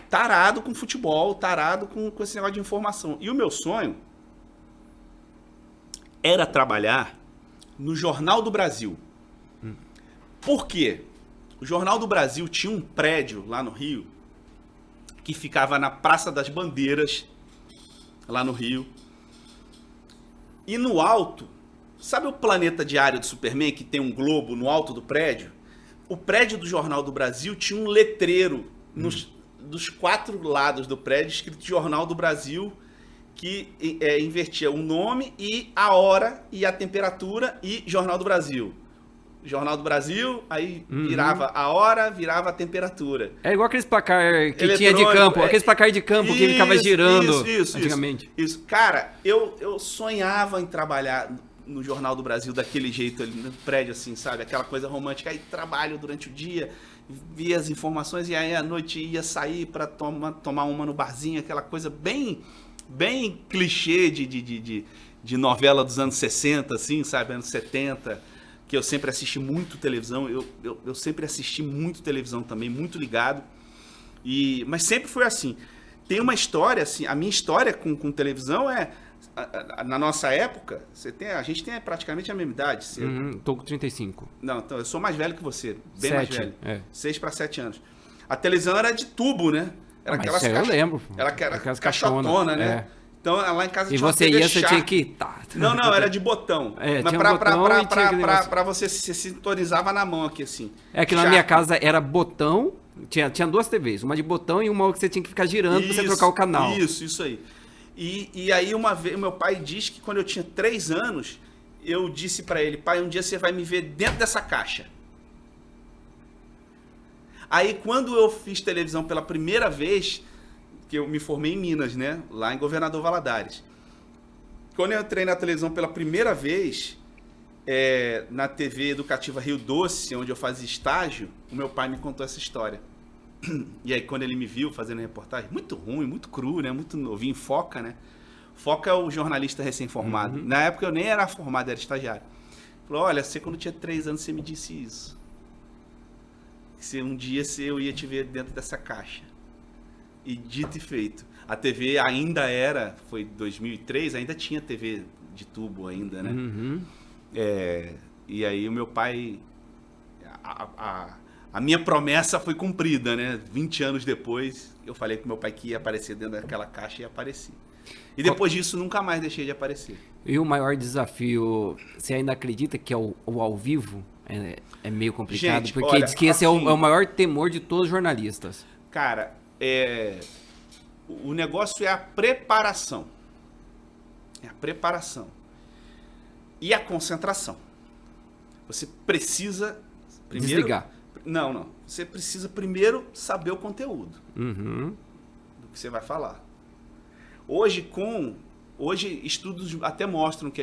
Tarado com futebol, tarado com esse negócio de informação. E o meu sonho era trabalhar no Jornal do Brasil. Por quê? O Jornal do Brasil tinha um prédio lá no Rio que ficava na Praça das Bandeiras, lá no Rio. E no alto, sabe o planeta diário do Superman que tem um globo no alto do prédio? O prédio do Jornal do Brasil tinha um letreiro dos 4 lados do prédio escrito Jornal do Brasil, que invertia o nome e a hora e a temperatura e Jornal do Brasil. Jornal do Brasil, aí virava a hora, virava a temperatura. É igual aqueles placar que tinha de campo, aqueles placar de campo que ficava girando antigamente. Isso. Cara, eu sonhava em trabalhar no Jornal do Brasil daquele jeito ali, no prédio assim, sabe? Aquela coisa romântica. Aí trabalho durante o dia, via as informações e aí à noite ia sair para tomar uma no barzinho, aquela coisa bem clichê de novela dos anos 60, assim, sabe? Anos 70, que eu sempre assisti muito televisão. Eu sempre assisti muito televisão também, muito ligado. Mas sempre foi assim. Tem uma história, assim, a minha história com televisão na nossa época, a gente tem praticamente a mesma idade. Tô com 35. Não, então eu sou mais velho que você, bem 7, mais velho. 6 para 7 anos. A televisão era de tubo, né? Era aquelas eu lembro. Era aquelas caixotona, né? Então lá em casa tinha uma TV você tinha que... Não, era de botão. Mas pra você se sintonizava na mão aqui, assim. É que na minha casa era botão, tinha 2 TVs, uma de botão e uma que você tinha que ficar girando pra você trocar o canal. Isso aí. E aí uma vez, meu pai disse que quando eu tinha 3 anos, eu disse pra ele, pai, um dia você vai me ver dentro dessa caixa. Aí quando eu fiz televisão pela primeira vez, que eu me formei em Minas, né? Lá em Governador Valadares. Quando eu entrei na televisão pela primeira vez, na TV Educativa Rio Doce, onde eu fazia estágio, o meu pai me contou essa história. E aí quando ele me viu fazendo reportagem, muito ruim, muito cru, né? Muito novinho, Foca, né? Foca é o jornalista recém-formado. Na época eu nem era formado, era estagiário. Falou, olha, você quando tinha 3 anos você me disse isso. Se um dia eu ia te ver dentro dessa caixa. E dito e feito. A TV ainda foi 2003, ainda tinha TV de tubo ainda, né? E aí o meu pai... A minha promessa foi cumprida, né? 20 anos depois, eu falei pro meu pai que ia aparecer dentro daquela caixa e apareci. E depois disso, nunca mais deixei de aparecer. E o maior desafio, você ainda acredita que é o ao vivo? É meio complicado? Gente, porque olha, diz que esse é o maior temor de todos os jornalistas. Cara, o negócio é a preparação. É a preparação. E a concentração. Você precisa primeiro... Desligar. Não. Você precisa primeiro saber o conteúdo do que você vai falar. Hoje estudos até mostram que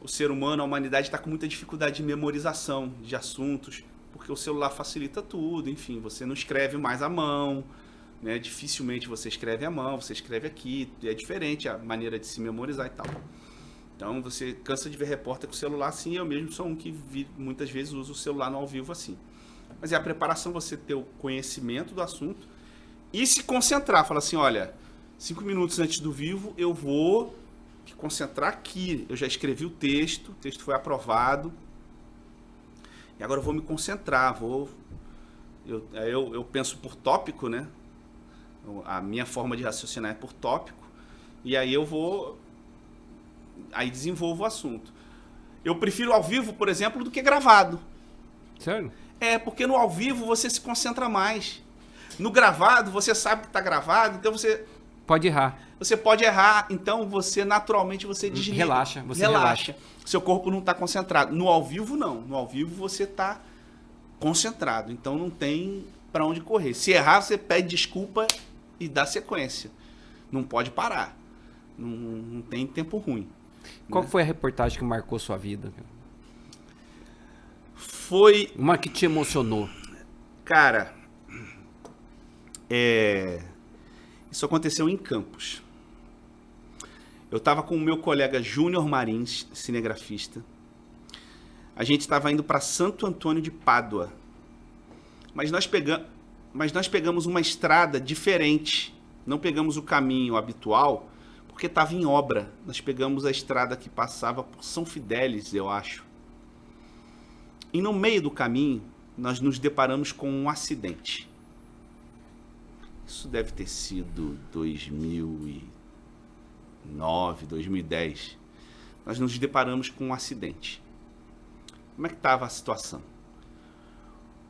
o ser humano, a humanidade está com muita dificuldade de memorização de assuntos, porque o celular facilita tudo, enfim, você não escreve mais à mão, né? Dificilmente você escreve à mão, você escreve aqui, é diferente a maneira de se memorizar e tal. Então você cansa de ver repórter com o celular assim, eu mesmo sou um que muitas vezes uso o celular no ao vivo assim. Mas é a preparação, você ter o conhecimento do assunto e se concentrar. Fala assim, olha, 5 minutos antes do vivo eu vou me concentrar aqui. Eu já escrevi o texto foi aprovado. E agora eu vou me concentrar, eu penso por tópico, né? A minha forma de raciocinar é por tópico. E aí aí desenvolvo o assunto. Eu prefiro ao vivo, por exemplo, do que gravado. Sério? Porque no ao vivo você se concentra mais. No gravado, você sabe que está gravado, então você pode errar. Você pode errar, então naturalmente você desliga. Relaxa. Seu corpo não está concentrado. No ao vivo, não. No ao vivo você está concentrado, então não tem para onde correr. Se errar, você pede desculpa e dá sequência. Não pode parar. Não tem tempo ruim. Qual foi a reportagem que marcou sua vida? Foi... Uma que te emocionou. Cara, isso aconteceu em Campos. Eu estava com o meu colega Júnior Marins, cinegrafista. A gente estava indo para Santo Antônio de Pádua. Mas nós pegamos uma estrada diferente. Não pegamos o caminho habitual, porque estava em obra. Nós pegamos a estrada que passava por São Fidélis, eu acho. E no meio do caminho, nós nos deparamos com um acidente. Isso deve ter sido 2009, 2010. Nós nos deparamos com um acidente. Como é que estava a situação?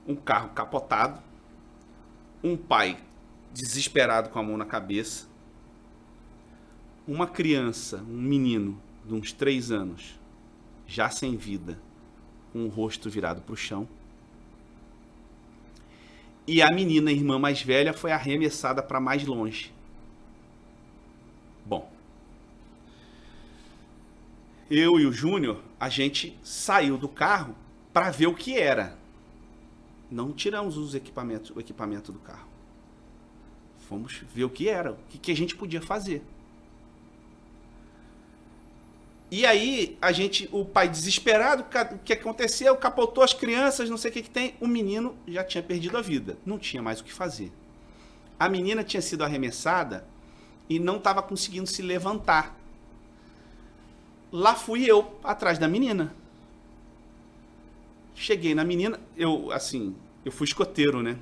Um carro capotado, um pai desesperado com a mão na cabeça, uma criança, um menino de uns 3 anos, já sem vida, com o rosto virado para o chão. E a menina, a irmã mais velha, foi arremessada para mais longe. Bom, eu e o Júnior, a gente saiu do carro para ver o que era. Não tiramos o equipamento do carro. Fomos ver o que era, o que a gente podia fazer. E aí, o pai desesperado, o que aconteceu? Capotou as crianças, não sei o que tem. O menino já tinha perdido a vida, não tinha mais o que fazer. A menina tinha sido arremessada e não estava conseguindo se levantar. Lá fui eu, atrás da menina. Cheguei na menina, eu fui escoteiro, né?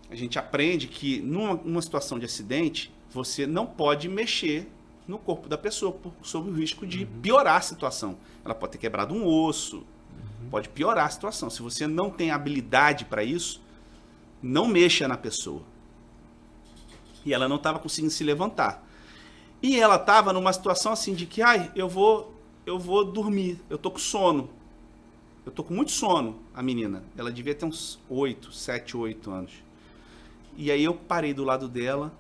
A gente aprende que numa situação de acidente, você não pode mexer no corpo da pessoa, sob o risco de piorar a situação. Ela pode ter quebrado um osso, pode piorar a situação. Se você não tem habilidade para isso, não mexa na pessoa. E ela não estava conseguindo se levantar. E ela estava numa situação assim de que, eu vou dormir, eu tô com sono. Eu tô com muito sono, a menina. Ela devia ter uns 7, 8 anos. E aí eu parei do lado dela,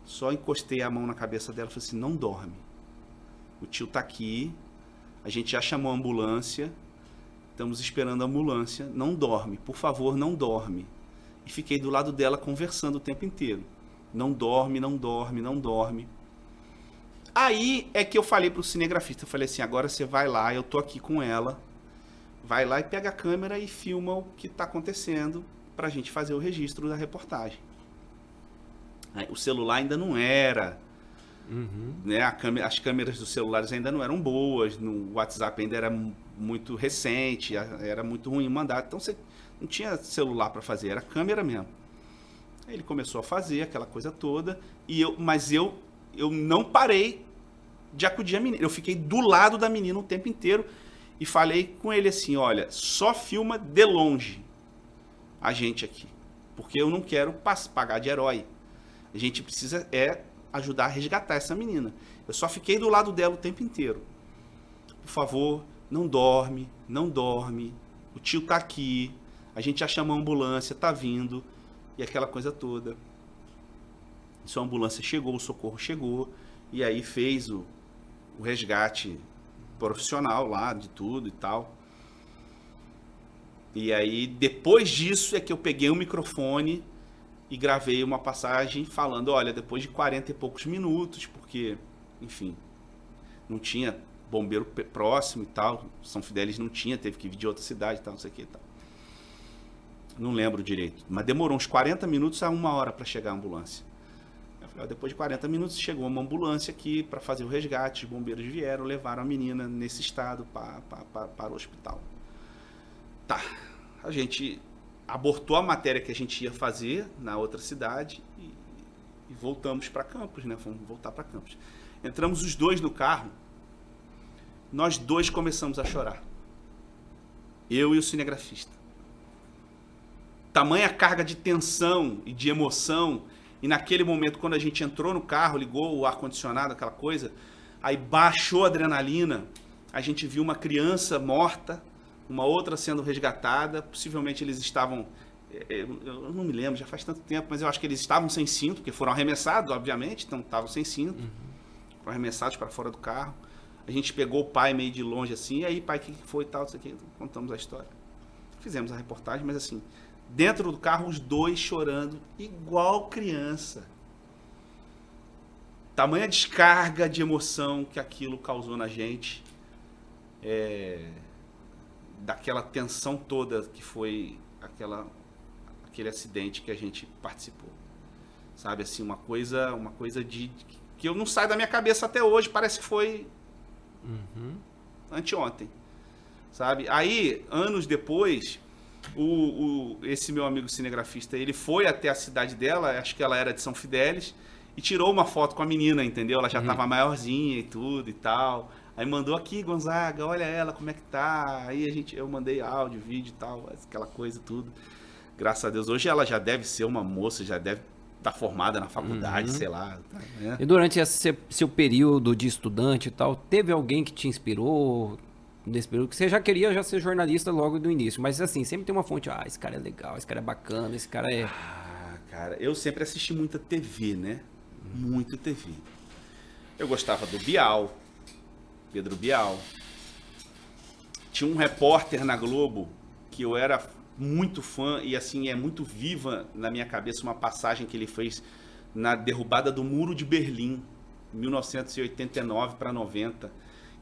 só encostei a mão na cabeça dela e falei assim, não dorme. O tio tá aqui, a gente já chamou a ambulância, estamos esperando a ambulância, não dorme, por favor, não dorme. E fiquei do lado dela conversando o tempo inteiro. Não dorme, não dorme, não dorme. Aí é que eu falei pro cinegrafista, eu falei assim, agora você vai lá, eu tô aqui com ela, vai lá e pega a câmera e filma o que tá acontecendo pra gente fazer o registro da reportagem. O celular ainda não era, né? As câmeras dos celulares ainda não eram boas, o WhatsApp ainda era muito recente, era muito ruim mandar, então você não tinha celular para fazer, era câmera mesmo. Aí ele começou a fazer aquela coisa toda, mas eu não parei de acudir a menina, eu fiquei do lado da menina o tempo inteiro e falei com ele assim, olha, só filma de longe a gente aqui, porque eu não quero pagar de herói. A gente precisa ajudar a resgatar essa menina. Eu só fiquei do lado dela o tempo inteiro. Por favor, não dorme, não dorme. O tio tá aqui. A gente já chamou a ambulância, tá vindo. E aquela coisa toda. A ambulância chegou, o socorro chegou. E aí fez o resgate profissional lá, de tudo e tal. E aí, depois disso, é que eu peguei o microfone e gravei uma passagem falando, olha, depois de 40 e poucos minutos, porque, enfim, não tinha bombeiro próximo e tal, São Fidélis não tinha, teve que vir de outra cidade e tal, não sei o que e tal. Não lembro direito. Mas demorou uns 40 minutos a 1 hora para chegar a ambulância. Eu falei, depois de 40 minutos chegou uma ambulância aqui para fazer o resgate. Os bombeiros vieram, levaram a menina nesse estado para o hospital. Tá. A gente abortou a matéria que a gente ia fazer na outra cidade e voltamos para Campos, né? Fomos voltar para Campos. Entramos os dois no carro. Nós dois começamos a chorar. Eu e o cinegrafista. Tamanha carga de tensão e de emoção. E naquele momento, quando a gente entrou no carro, ligou o ar-condicionado, aquela coisa, aí baixou a adrenalina, a gente viu uma criança morta, uma outra sendo resgatada. Possivelmente eles estavam... Eu não me lembro, já faz tanto tempo, mas eu acho que eles estavam sem cinto, porque foram arremessados, obviamente, então estavam sem cinto. Foram arremessados para fora do carro. A gente pegou o pai meio de longe assim, e aí, pai, o que foi e tal, isso aqui. Contamos a história. Fizemos a reportagem, mas assim, dentro do carro, os dois chorando, igual criança. Tamanha descarga de emoção que aquilo causou na gente. Daquela tensão toda que foi aquele acidente que a gente participou. Sabe, assim, uma coisa que eu não saio da minha cabeça até hoje, parece que foi anteontem, sabe? Aí, anos depois, esse meu amigo cinegrafista, ele foi até a cidade dela, acho que ela era de São Fidélis, e tirou uma foto com a menina, entendeu? Ela já estava maiorzinha e tudo e tal. Aí mandou aqui, Gonzaga, olha ela, como é que tá? Aí eu mandei áudio, vídeo e tal, aquela coisa tudo. Graças a Deus, hoje ela já deve ser uma moça, já deve estar formada na faculdade, sei lá. Né? E durante esse seu período de estudante e tal, teve alguém que te inspirou nesse período? Que você já queria ser jornalista logo do início, mas assim, sempre tem uma fonte, esse cara é legal, esse cara é bacana, esse cara é... Cara, eu sempre assisti muita TV, né? Muito TV. Eu gostava do Bial, Pedro Bial. Tinha um repórter na Globo que eu era muito fã e assim, é muito viva na minha cabeça uma passagem que ele fez na derrubada do Muro de Berlim, 1989 para 90,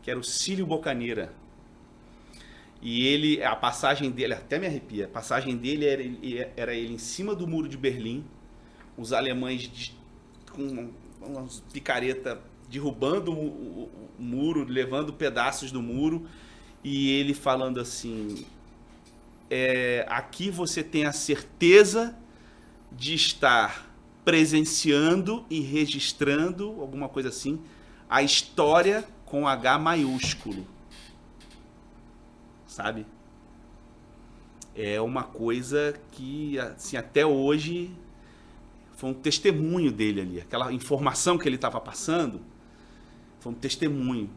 que era o Cílio Bocaneira. E a passagem dele, até me arrepia, a passagem dele era ele em cima do Muro de Berlim, os alemães com umas picareta derrubando o muro, levando pedaços do muro, e ele falando assim... aqui você tem a certeza de estar presenciando e registrando, alguma coisa assim, a história com H maiúsculo. Sabe? É uma coisa que, assim, até hoje foi um testemunho dele ali. Aquela informação que ele estava passando foi um testemunho.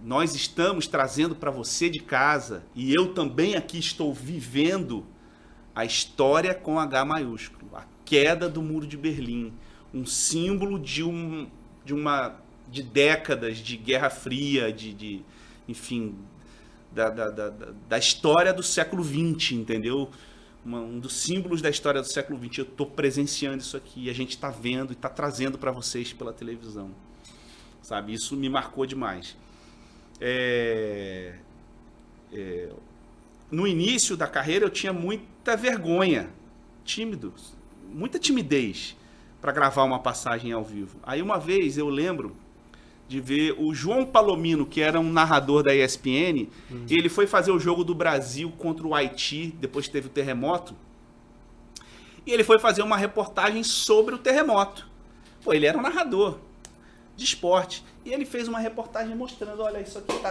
Nós estamos trazendo para você de casa, e eu também aqui estou vivendo a história com H maiúsculo, a queda do Muro de Berlim, um símbolo de décadas de Guerra Fria, enfim, da história do século XX, entendeu? Um dos símbolos da história do século XX. Eu estou presenciando isso aqui, a gente está vendo e está trazendo para vocês pela televisão, sabe? Isso me marcou demais. No início da carreira eu tinha muita vergonha, muita timidez para gravar uma passagem ao vivo. Aí uma vez eu lembro de ver o João Palomino, que era um narrador da ESPN, ele foi fazer o jogo do Brasil contra o Haiti, depois que teve o terremoto, e ele foi fazer uma reportagem sobre o terremoto. Pô, ele era um narrador de esporte. E ele fez uma reportagem mostrando, olha, isso aqui tá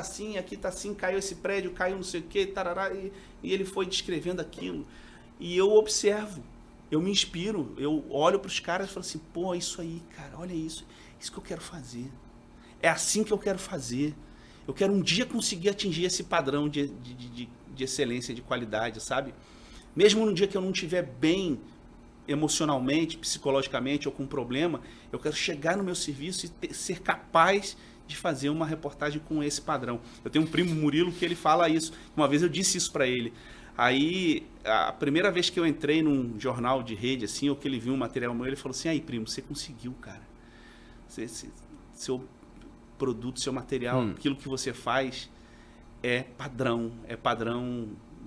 assim, caiu esse prédio, caiu não sei o que, tarará, e ele foi descrevendo aquilo. E eu observo, eu me inspiro, eu olho para os caras e falo assim, pô, isso aí, cara, olha isso que eu quero fazer. É assim que eu quero fazer. Eu quero um dia conseguir atingir esse padrão de excelência, de qualidade, sabe? Mesmo no dia que eu não estiver bem emocionalmente, psicologicamente ou com problema, eu quero chegar no meu serviço e ser capaz de fazer uma reportagem com esse padrão. Eu tenho um primo, Murilo, que ele fala isso. Uma vez eu disse isso para ele. Aí, a primeira vez que eu entrei num jornal de rede, assim, ou que ele viu um material meu, ele falou assim, aí, primo, você conseguiu, cara. Seu produto, seu material, aquilo que você faz é padrão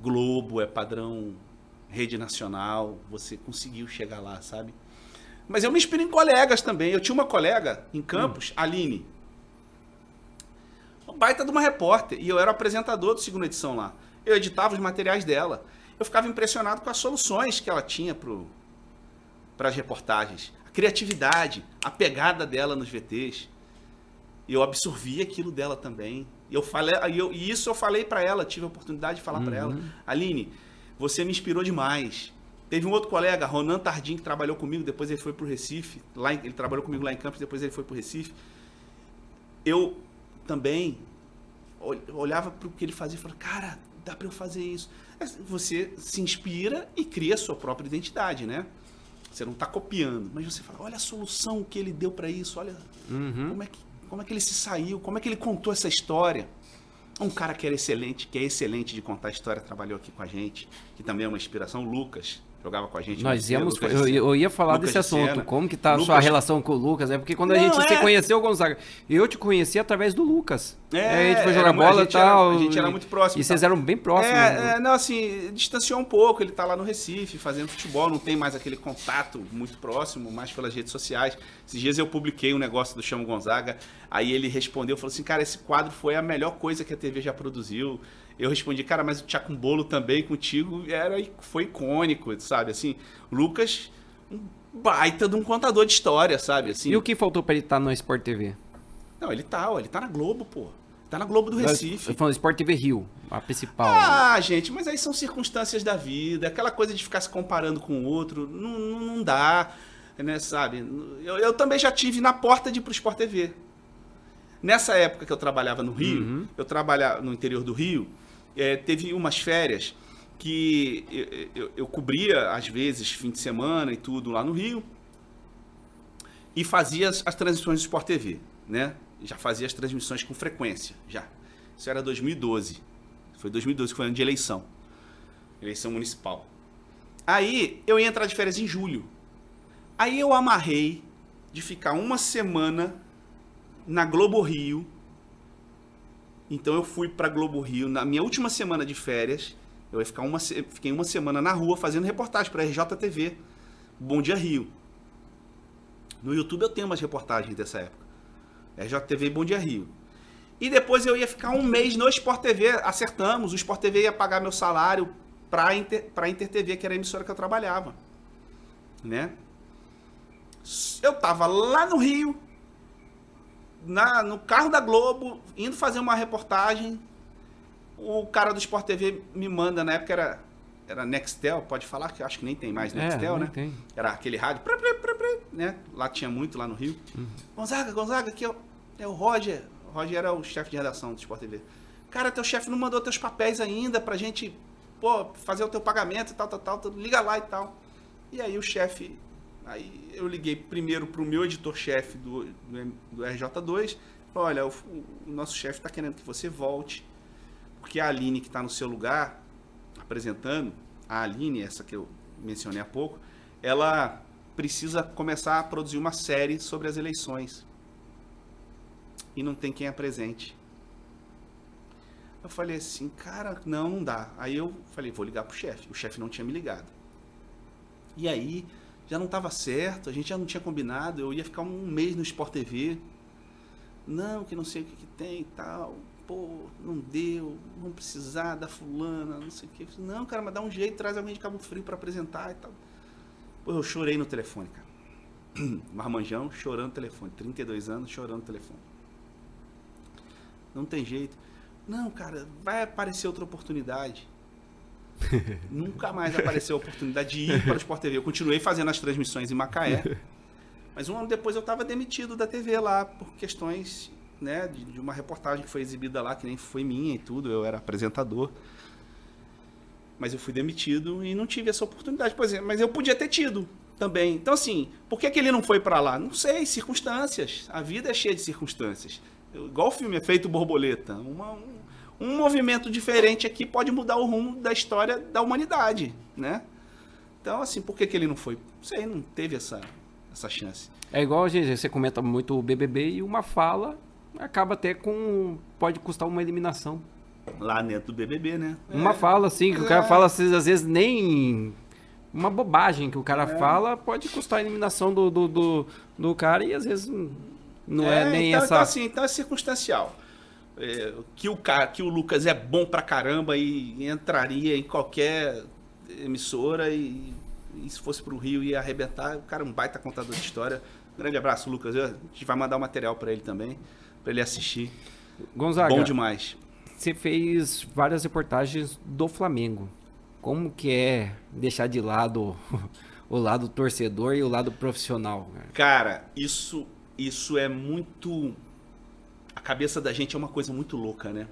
Globo, é padrão rede nacional, você conseguiu chegar lá, sabe? Mas eu me inspiro em colegas também. Eu tinha uma colega em Campos, Aline, uma baita de uma repórter, e eu era apresentador do Segunda Edição lá. Eu editava os materiais dela. Eu ficava impressionado com as soluções que ela tinha para as reportagens. A criatividade, a pegada dela nos VTs. E eu absorvi aquilo dela também. E isso eu falei para ela, tive a oportunidade de falar para ela. Aline, você me inspirou demais. Teve um outro colega, Ronan Tardim, que trabalhou comigo, depois ele foi para o Recife. Ele trabalhou comigo lá em Campos, depois ele foi para o Recife. Eu também olhava para o que ele fazia e falava, cara, dá para eu fazer isso. Você se inspira e cria a sua própria identidade, né? Você não está copiando, mas você fala, olha a solução que ele deu para isso, olha como é que ele se saiu, como é que ele contou essa história. Um cara que é excelente de contar história, trabalhou aqui com a gente, que também é uma inspiração, o Lucas. Jogava com a gente. Eu ia falar desse assunto. Como que tá a sua relação com o Lucas? É porque quando você conheceu o Gonzaga, eu te conheci através do Lucas. A gente foi jogar bola e tal. A gente era muito próximo. E vocês eram bem próximos. Não, assim, distanciou um pouco. Ele tá lá no Recife, fazendo futebol. Não tem mais aquele contato muito próximo, mais pelas redes sociais. Esses dias eu publiquei um negócio do Chamo Gonzaga. Aí ele respondeu, falou assim, cara, esse quadro foi a melhor coisa que a TV já produziu. Eu respondi, cara, mas o Tchá com Bolo também contigo foi icônico, sabe? Assim, o Lucas, um baita de um contador de história, sabe? Assim, e o que faltou pra ele estar no Sport TV? Não, ele tá na Globo, pô. Tá na Globo do Recife. Eu falando Sport TV Rio, a principal. Ah, gente, mas aí são circunstâncias da vida, aquela coisa de ficar se comparando com o outro, não dá, né, sabe? Eu também já tive na porta de ir pro Sport TV. Nessa época que eu trabalhava no Rio, eu trabalhava no interior do Rio, teve umas férias que eu cobria, às vezes, fim de semana e tudo lá no Rio, e fazia as transmissões do Sport TV, né? Já fazia as transmissões com frequência, já. Isso era 2012. Foi 2012, que foi ano de eleição municipal. Aí, eu ia entrar de férias em julho. Aí eu amarrei de ficar uma semana na Globo Rio. Então eu fui pra Globo Rio na minha última semana de férias. Eu ia fiquei uma semana na rua fazendo reportagem pra RJTV, Bom Dia Rio. No YouTube eu tenho umas reportagens dessa época. RJTV e Bom Dia Rio. E depois eu ia ficar um mês no Sport TV, acertamos, o Sport TV ia pagar meu salário pra Inter TV, que era a emissora que eu trabalhava, né? Eu tava lá no Rio, no carro da Globo, indo fazer uma reportagem. O cara do Sport TV me manda, na época era Nextel, pode falar, que eu acho que nem tem mais Nextel, né? Tem. Era aquele rádio, né? Lá tinha muito, lá no Rio. Gonzaga, aqui é o Roger. O Roger era o chefe de redação do Sport TV. Cara, teu chefe não mandou teus papéis ainda pra gente, fazer o teu pagamento e tal, liga lá e tal. E aí o chefe... Aí eu liguei primeiro pro meu editor-chefe do RJ2. Olha, o nosso chefe está querendo que você volte, porque a Aline, que está no seu lugar, apresentando, a Aline, essa que eu mencionei há pouco, ela precisa começar a produzir uma série sobre as eleições. E não tem quem apresente. Eu falei assim, cara, não dá. Aí eu falei, vou ligar pro chefe. O chefe não tinha me ligado. E aí... já não estava certo, a gente já não tinha combinado, eu ia ficar um mês no Sport TV. Não, que não sei o que tem e tal. Não deu, vamos precisar da fulana, não sei o que. Não, cara, mas dá um jeito, traz alguém de Cabo Frio para apresentar e tal. Eu chorei no telefone, cara. Marmanjão, chorando no telefone. 32 anos, chorando no telefone. Não tem jeito. Não, cara, vai aparecer outra oportunidade. Nunca mais apareceu a oportunidade de ir para o Sport TV. Eu continuei fazendo as transmissões em Macaé, mas um ano depois eu estava demitido da TV lá por questões, né, de uma reportagem que foi exibida lá, que nem foi minha e tudo, eu era apresentador. Mas eu fui demitido e não tive essa oportunidade, por exemplo, mas eu podia ter tido também. Então assim, por que ele não foi para lá? Não sei, circunstâncias. A vida é cheia de circunstâncias. Igual o filme Efeito Borboleta. Um movimento diferente aqui pode mudar o rumo da história da humanidade, né? Então, assim, por que ele não foi? Não sei, não teve essa chance. É igual, gente, você comenta muito o BBB e uma fala acaba até pode custar uma eliminação. Lá dentro do BBB, né? Uma fala, assim, que o cara fala, às vezes nem uma bobagem que o cara fala pode custar a eliminação do cara e às vezes não é nem então, essa... Então é circunstancial. Que o Lucas é bom pra caramba e entraria em qualquer emissora e se fosse pro Rio ia arrebentar. O cara é um baita contador de história. Grande abraço, Lucas. A gente vai mandar o material pra ele também, pra ele assistir. Gonzaga, Bom demais. você fez várias reportagens do Flamengo. Como que é deixar de lado o lado torcedor e o lado profissional? Cara, isso é muito... A cabeça da gente é uma coisa muito louca, né?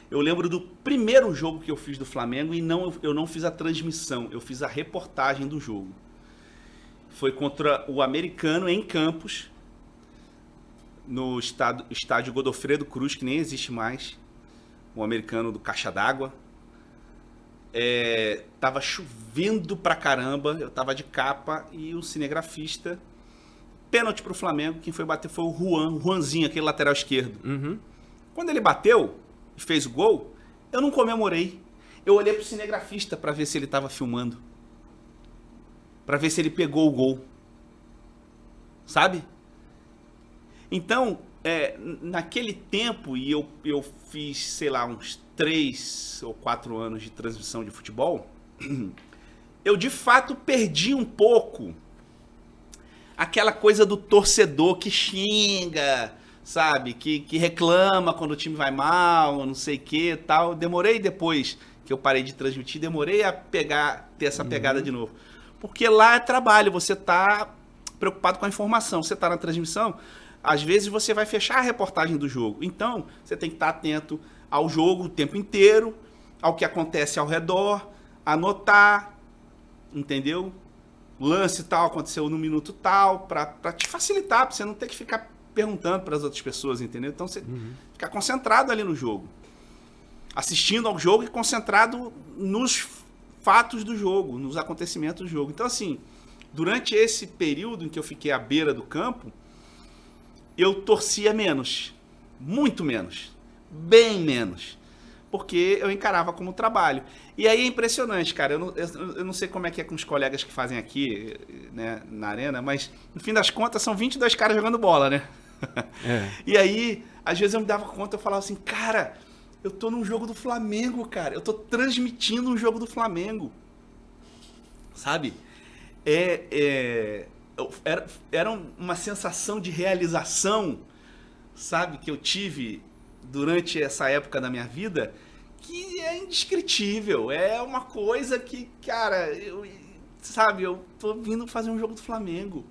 Eu lembro do primeiro jogo que eu fiz do Flamengo e eu não fiz a transmissão, eu fiz a reportagem do jogo. Foi contra o Americano em Campos, no estádio Godofredo Cruz, que nem existe mais, o Americano do Caixa d'Água. Tava chovendo pra caramba, eu tava de capa e o cinegrafista, pênalti pro Flamengo, quem foi bater foi o Juanzinho, aquele lateral esquerdo. Uhum. Quando ele bateu e fez o gol, eu não comemorei. Eu olhei pro cinegrafista pra ver se ele tava filmando. Pra ver se ele pegou o gol. Sabe? Então, naquele tempo, e eu fiz, sei lá, uns 3 ou 4 anos de transmissão de futebol, eu de fato perdi um pouco aquela coisa do torcedor que xinga, sabe? Que reclama quando o time vai mal, não sei o que tal. Demorei depois que eu parei de transmitir, demorei a ter essa pegada de novo. Porque lá é trabalho, você tá preocupado com a informação. Você tá na transmissão, às vezes você vai fechar a reportagem do jogo. Então, você tem que estar atento ao jogo o tempo inteiro, ao que acontece ao redor, anotar, entendeu? Lance tal, aconteceu no minuto tal, pra te facilitar, pra você não ter que ficar perguntando para as outras pessoas, entendeu? Então você ficar concentrado ali no jogo, assistindo ao jogo e concentrado nos fatos do jogo, nos acontecimentos do jogo. Então assim, durante esse período em que eu fiquei à beira do campo, eu torcia menos, muito menos, bem menos, porque eu encarava como trabalho. E aí é impressionante, cara, eu não sei como é que é com os colegas que fazem aqui, né, na arena, mas no fim das contas são 22 caras jogando bola, né? E aí, às vezes eu me dava conta, eu falava assim, cara, eu tô num jogo do Flamengo, cara, eu tô transmitindo um jogo do Flamengo, sabe? Era uma sensação de realização, sabe, que eu tive durante essa época da minha vida, que é indescritível. É uma coisa que, cara, eu tô vindo fazer um jogo do Flamengo.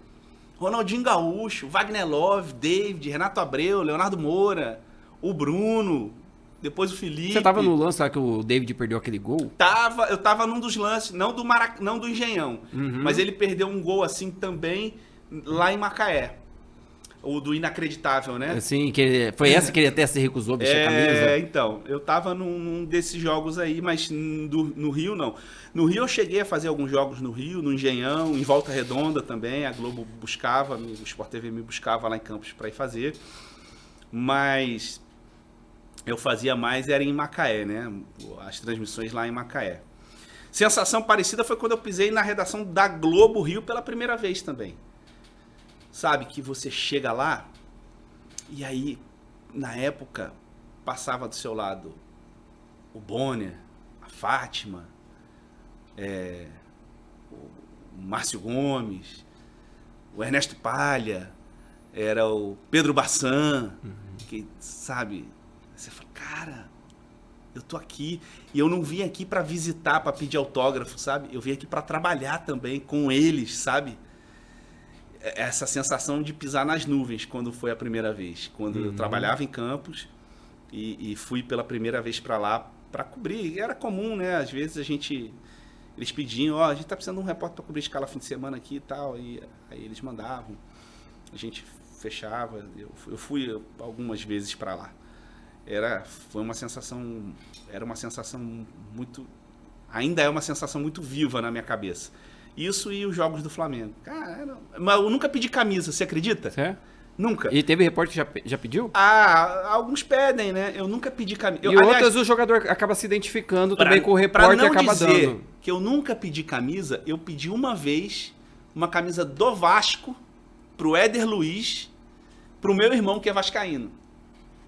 Ronaldinho Gaúcho, Wagner Love, David, Renato Abreu, Leonardo Moura, o Bruno, depois o Felipe. Você tava no lance lá que o David perdeu aquele gol? Eu tava num dos lances, não do Engenhão, mas ele perdeu um gol assim também lá em Macaé. O do Inacreditável, né? Sim, foi essa que ele até se recusou a vestir a camisa. Então, eu tava num desses jogos aí, mas no Rio não. No Rio eu cheguei a fazer alguns jogos no Rio, no Engenhão, em Volta Redonda também, a Globo buscava, o Sport TV me buscava lá em Campos para ir fazer, mas eu fazia mais era em Macaé, né? As transmissões lá em Macaé. Sensação parecida foi quando eu pisei na redação da Globo Rio pela primeira vez também. Sabe, que você chega lá e aí, na época, passava do seu lado o Bonner, a Fátima, o Márcio Gomes, o Ernesto Palha, era o Pedro Bassan, que, sabe, você fala, cara, eu tô aqui e eu não vim aqui para visitar, para pedir autógrafo, sabe? Eu vim aqui para trabalhar também com eles, sabe? Essa sensação de pisar nas nuvens quando foi a primeira vez. Quando eu trabalhava em Campos e fui pela primeira vez para lá para cobrir. Era comum, né? Às vezes eles pediam, a gente tá precisando de um repórter para cobrir escala fim de semana aqui e tal. E aí eles mandavam, a gente fechava. Eu fui algumas vezes para lá. Era uma sensação muito... Ainda é uma sensação muito viva na minha cabeça. Isso e os jogos do Flamengo. Cara, mas eu nunca pedi camisa, você acredita? Certo? Nunca. E teve repórter que já pediu? Alguns pedem, né? Eu nunca pedi camisa. Outras o jogador acaba se identificando também com o repórter e acaba dando. que eu nunca pedi camisa, eu pedi uma vez uma camisa do Vasco pro Éder Luiz, pro meu irmão que é vascaíno.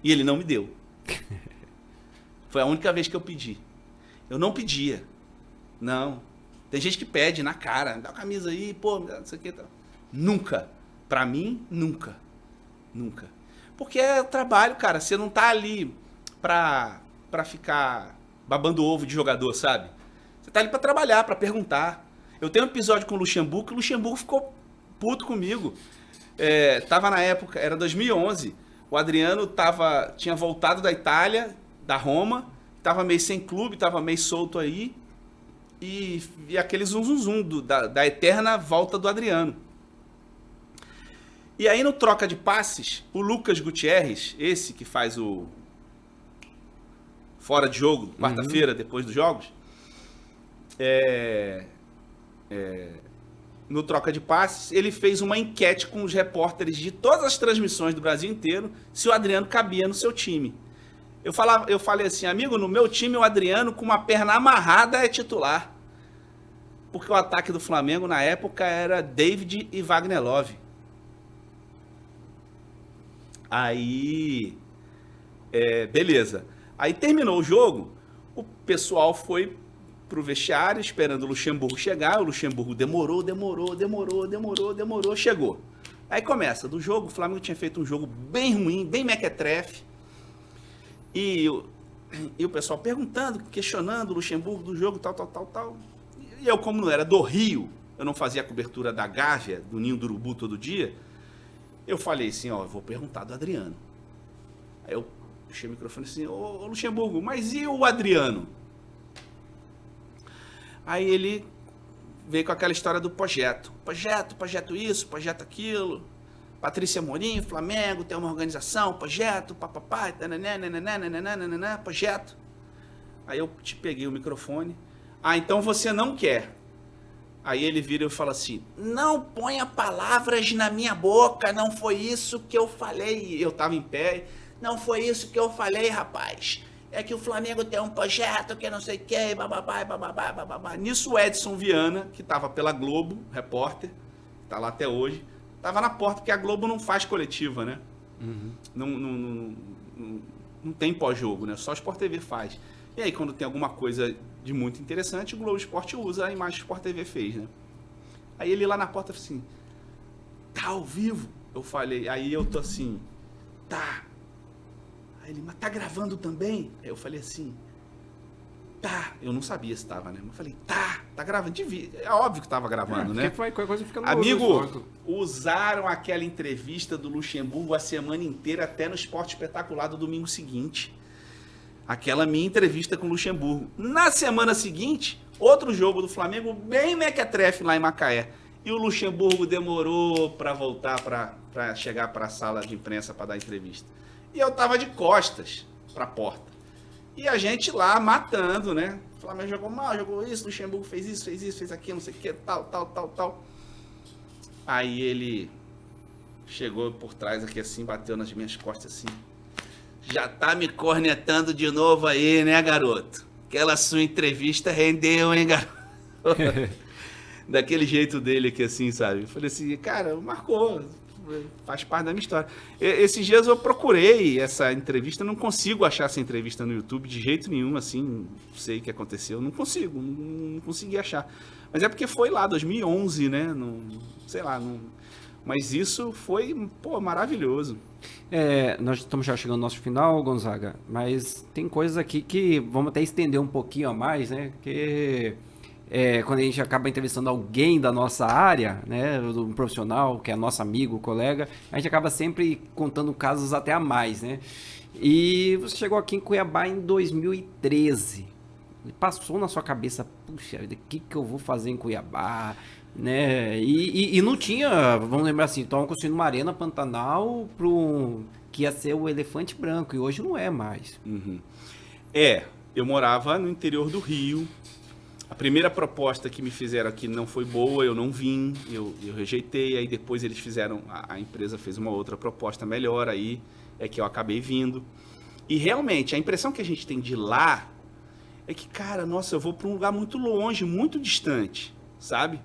E ele não me deu. Foi a única vez que eu pedi. Eu não pedia. Não. Tem gente que pede na cara, dá uma camisa aí, pô, não sei o que. Nunca. Pra mim, nunca. Nunca. Porque é trabalho, cara. Você não tá ali pra ficar babando ovo de jogador, sabe? Você tá ali pra trabalhar, pra perguntar. Eu tenho um episódio com o Luxemburgo, que o Luxemburgo ficou puto comigo. Tava na época, era 2011, o Adriano tinha voltado da Itália, da Roma, tava meio sem clube, tava meio solto aí, e aquele zum da eterna volta do Adriano. E aí no troca de passes, o Lucas Gutierrez, esse que faz o fora de jogo, quarta-feira, depois dos jogos, no troca de passes, ele fez uma enquete com os repórteres de todas as transmissões do Brasil inteiro, se o Adriano cabia no seu time. Eu falei assim, amigo, no meu time o Adriano com uma perna amarrada é titular. Porque o ataque do Flamengo na época era David e Wagner Love. Aí, beleza. Aí terminou o jogo, o pessoal foi pro vestiário esperando o Luxemburgo chegar. O Luxemburgo demorou, chegou. Aí começa, do jogo, o Flamengo tinha feito um jogo bem ruim, bem mequetrefe. E o pessoal perguntando, questionando o Luxemburgo do jogo, tal. E eu, como não era do Rio, eu não fazia a cobertura da Gávea, do Ninho do Urubu todo dia, eu falei assim, eu vou perguntar do Adriano. Aí eu puxei o microfone assim, ô Luxemburgo, mas e o Adriano? Aí ele veio com aquela história do projeto isso, projeto aquilo, Patrícia Morim, Flamengo, tem uma organização, projeto, papapá, projeto. Aí eu te peguei o microfone, então você não quer. Aí ele vira e fala assim, não ponha palavras na minha boca, não foi isso que eu falei. Eu tava em pé, não foi isso que eu falei, rapaz. É que o Flamengo tem um projeto que não sei o que, bababá. Nisso o Edson Viana, que tava pela Globo, repórter, tá lá até hoje, tava na porta, porque a Globo não faz coletiva, né? Uhum. Não tem pós-jogo, né? Só o Sport TV faz. E aí, quando tem alguma coisa de muito interessante, o Globo Esporte usa a imagem que o Sport TV fez, né? Aí ele lá na porta falou assim, tá ao vivo? Eu falei, aí eu tô assim, tá. Aí ele, mas tá gravando também? Aí eu falei assim, tá. Eu não sabia se tava, né? Mas eu falei, tá gravando. É óbvio que tava gravando, né? Qualquer coisa fica no Amigo, usaram aquela entrevista do Luxemburgo a semana inteira, até no Esporte Espetacular do domingo seguinte. Aquela minha entrevista com o Luxemburgo. Na semana seguinte, outro jogo do Flamengo, bem mequetrefe lá em Macaé. E o Luxemburgo demorou para voltar, para chegar para a sala de imprensa para dar entrevista. E eu tava de costas para a porta. E a gente lá matando, né? O Flamengo jogou mal, jogou isso, o Luxemburgo fez isso, fez aquilo, não sei o que, tal. Aí ele chegou por trás aqui assim, bateu nas minhas costas assim. Já tá me cornetando de novo aí, né, garoto? Aquela sua entrevista rendeu, hein, garoto? Daquele jeito dele aqui assim, sabe? Eu falei assim, cara, marcou, faz parte da minha história. Esses dias eu procurei essa entrevista, não consigo achar essa entrevista no YouTube de jeito nenhum, assim, não sei o que aconteceu, não consegui achar. Mas é porque foi lá, 2011, né? Sei lá, mas isso foi, maravilhoso. Nós estamos já chegando ao nosso final, Gonzaga, mas tem coisas aqui que vamos até estender um pouquinho a mais, né? Porque quando a gente acaba entrevistando alguém da nossa área, né? Um profissional, que é nosso amigo, colega, a gente acaba sempre contando casos até a mais, né? E você chegou aqui em Cuiabá em 2013. Passou na sua cabeça, puxa, o que eu vou fazer em Cuiabá? Né? E não tinha, vamos lembrar assim, estavam construindo uma arena Pantanal que ia ser o Elefante Branco, e hoje não é mais. Uhum. Eu morava no interior do Rio. A primeira proposta que me fizeram aqui não foi boa, eu não vim, eu rejeitei. Aí depois eles fizeram, a empresa fez uma outra proposta melhor, aí é que eu acabei vindo. E realmente, a impressão que a gente tem de lá é que, cara, nossa, eu vou para um lugar muito longe, muito distante, sabe?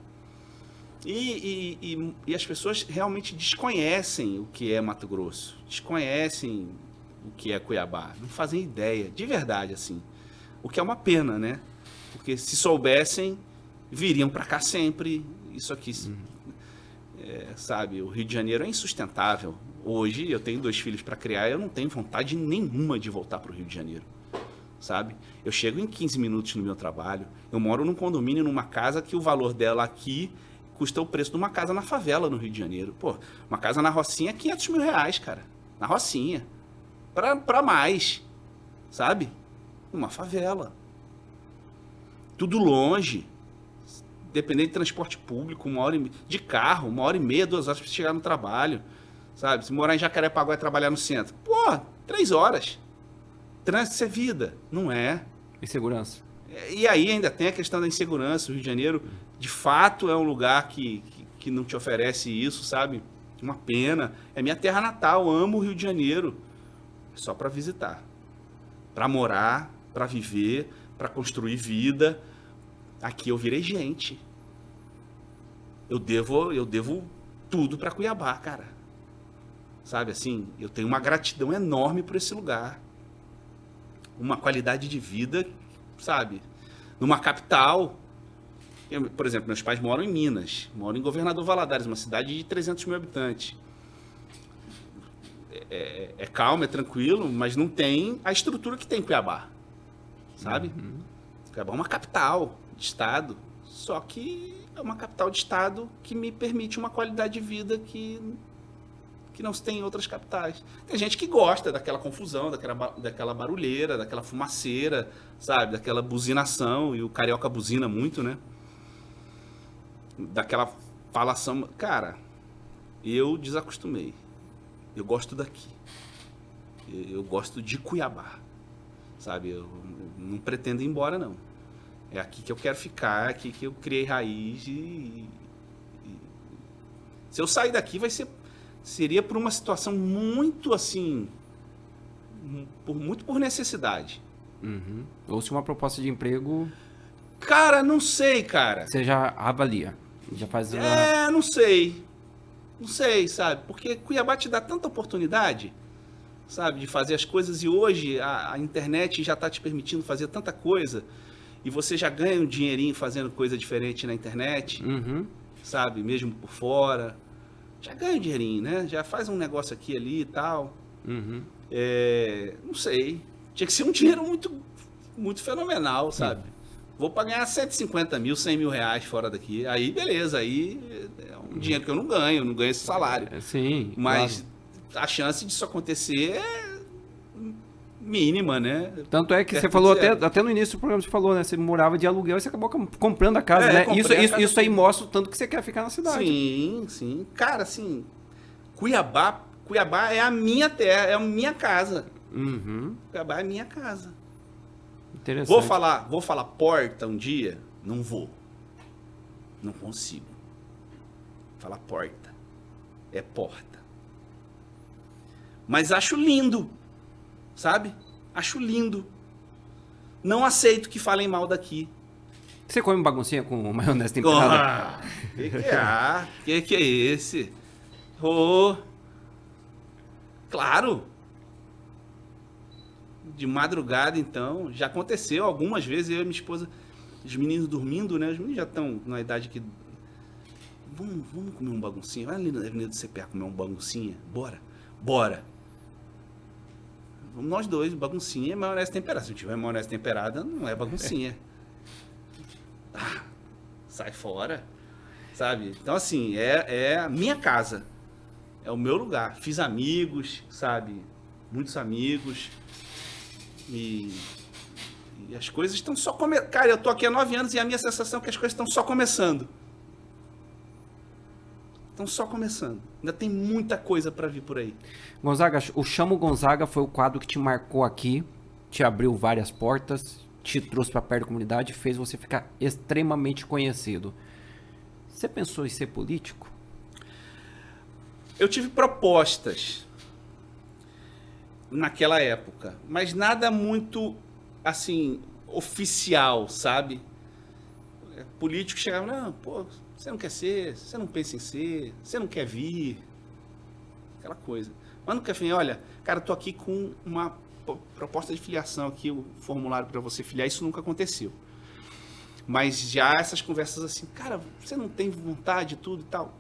E as pessoas realmente desconhecem o que é Mato Grosso, desconhecem o que é Cuiabá, não fazem ideia, de verdade, assim. O que é uma pena, né? Porque se soubessem, viriam para cá sempre. Isso aqui, sabe, o Rio de Janeiro é insustentável. Hoje eu tenho 2 filhos para criar, eu não tenho vontade nenhuma de voltar para o Rio de Janeiro, sabe? Eu chego em 15 minutos no meu trabalho, eu moro num condomínio, numa casa que o valor dela aqui custa o preço de uma casa na favela no Rio de Janeiro. Pô, uma casa na Rocinha é 500 mil reais, cara. Na Rocinha. Pra mais, sabe? Numa favela. Tudo longe. Dependendo de transporte público, de carro, 1h30, 2 horas pra chegar no trabalho. Sabe? Se morar em Jacarepaguá e trabalhar no centro. Pô, 3 horas. Trânsito é vida. Não é. Insegurança. E aí ainda tem a questão da insegurança. O Rio de Janeiro, de fato, é um lugar que não te oferece isso, sabe? Uma pena. É minha terra natal, amo o Rio de Janeiro. É só para visitar. Para morar, para viver, para construir vida. Aqui eu virei gente. Eu devo tudo para Cuiabá, cara. Sabe assim, eu tenho uma gratidão enorme por esse lugar. Uma qualidade de vida, sabe? Numa capital. Por exemplo, meus pais moram em Minas, moram em Governador Valadares, uma cidade de 300 mil habitantes. É calmo, é tranquilo, mas não tem a estrutura que tem em Cuiabá, sabe? Cuiabá é uma capital de estado, só que é uma capital de estado que me permite uma qualidade de vida que não se tem em outras capitais. Tem gente que gosta daquela confusão, daquela barulheira, daquela fumaceira, sabe? Daquela buzinação, e o carioca buzina muito, né? Daquela falação. Cara, eu desacostumei. Eu gosto daqui. Eu gosto de Cuiabá, sabe? Eu não pretendo ir embora, não. É aqui que eu quero ficar, é aqui que eu criei raiz se eu sair daqui seria por uma situação muito assim, muito por necessidade. Ou se uma proposta de emprego... Cara, não sei, cara. Você já avalia, já faz... Não sei. Não sei, sabe? Porque Cuiabá te dá tanta oportunidade, sabe? De fazer as coisas, e hoje a internet já está te permitindo fazer tanta coisa, e você já ganha um dinheirinho fazendo coisa diferente na internet, sabe? Mesmo por fora. Já ganha um dinheirinho, né? Já faz um negócio aqui e ali e tal. Não sei. Tinha que ser um dinheiro muito, muito fenomenal, sabe? Vou para ganhar 150 mil, 100 mil reais fora daqui. Aí, beleza. Aí é um dinheiro que eu não ganho esse salário. Sim. Mas claro, a chance disso acontecer é mínima, né? Tanto é que você falou, até no início do programa, você falou, né? Você morava de aluguel e você acabou comprando a casa, né? Isso aí mostra o tanto que você quer ficar na cidade. Sim, sim. Cara, assim, Cuiabá é a minha terra, é a minha casa. Cuiabá é a minha casa. Interessante. Vou falar porta um dia? Não vou. Não consigo. Falar porta. É porta. Mas acho lindo. Sabe? Acho lindo. Não aceito que falem mal daqui. Você come baguncinha com maionese temperada? Que é esse? Claro. De madrugada, então, já aconteceu algumas vezes, eu e minha esposa, os meninos dormindo, né? Os meninos já estão na idade que... Vamos comer um baguncinha? Vai ali na Avenida do CPA comer um baguncinha? Bora. Vamos nós dois, baguncinha e maionese temperada. Se não tiver maionese temperada, não é baguncinha. Sai fora, sabe? Então, assim, é a minha casa. É o meu lugar. Fiz amigos, sabe? Muitos amigos. E as coisas estão só começando. Cara, eu tô aqui há 9 anos e a minha sensação é que as coisas estão só começando. Estão só começando. Ainda tem muita coisa para vir por aí. Gonzaga, o Chamo Gonzaga foi o quadro que te marcou aqui, te abriu várias portas, te trouxe para perto da comunidade, fez você ficar extremamente conhecido. Você pensou em ser político? Eu tive propostas naquela época, mas nada muito assim oficial, sabe? Político chegava, não, pô, você não quer ser, você não pensa em ser, você não quer vir, aquela coisa. Mas no café, olha, cara, tô aqui com uma proposta de filiação aqui, o formulário para você filiar, isso nunca aconteceu. Mas já essas conversas assim, cara, você não tem vontade de tudo e tal.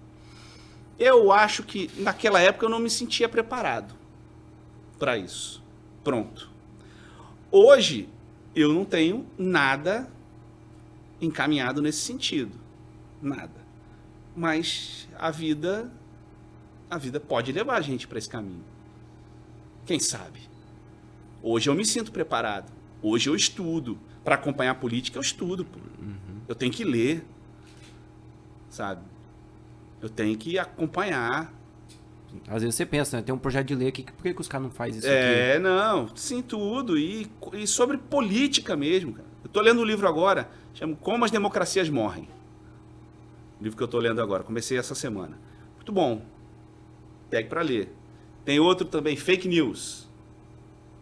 Eu acho que naquela época eu não me sentia preparado para isso. Pronto. Hoje eu não tenho nada encaminhado nesse sentido. Nada. Mas a vida pode levar a gente para esse caminho. Quem sabe? Hoje eu me sinto preparado. Hoje eu estudo. Para acompanhar a política, eu estudo. Pô. Eu tenho que ler. Sabe? Eu tenho que acompanhar. Às vezes você pensa, né? Tem um projeto de lei aqui, por que os caras não fazem isso aqui? Não. Sim, tudo. E sobre política mesmo, cara. Eu tô lendo um livro agora, chama Como as Democracias Morrem. O livro que eu tô lendo agora. Comecei essa semana. Muito bom. Pegue para ler. Tem outro também, Fake News.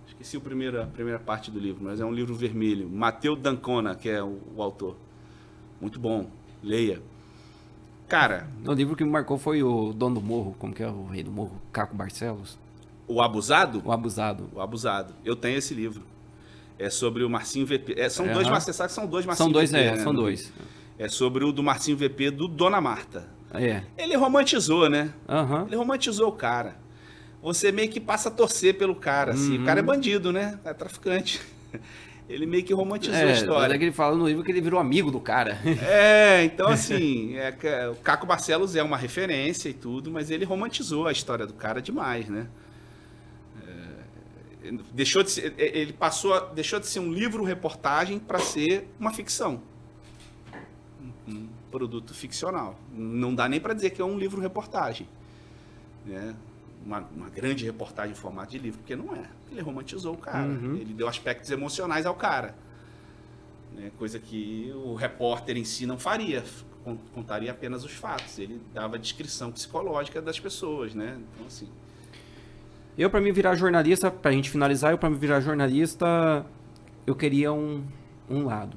Esqueci a primeira parte do livro, mas é um livro vermelho. Matteo D'Ancona, que é o autor. Muito bom. Leia. Cara... O livro que me marcou foi o Dono do Morro, como que é o rei do morro? Caco Barcelos. O Abusado? O Abusado. O Abusado. Eu tenho esse livro. É sobre o Marcinho VP. São dois, mas você sabe que são dois Marcinho VP. Né? São dois. É sobre o do Marcinho VP do Dona Marta. É. Ele romantizou, né? Uhum. Ele romantizou o cara. Você meio que passa a torcer pelo cara, assim. O cara é bandido, né? É traficante. Ele meio que romantizou a história. É que ele fala no livro que ele virou amigo do cara. Então assim, o Caco Barcelos é uma referência e tudo, mas ele romantizou a história do cara demais, né? Deixou de ser um livro-reportagem para ser uma ficção. Um produto ficcional. Não dá nem para dizer que é um livro-reportagem. Né? Uma grande reportagem em formato de livro, porque não é. Ele romantizou o cara. Ele deu aspectos emocionais ao cara. Né? Coisa que o repórter em si não faria. Contaria apenas os fatos. Ele dava a descrição psicológica das pessoas, né? Então, assim... Eu, para mim virar jornalista, pra gente finalizar, eu queria um lado,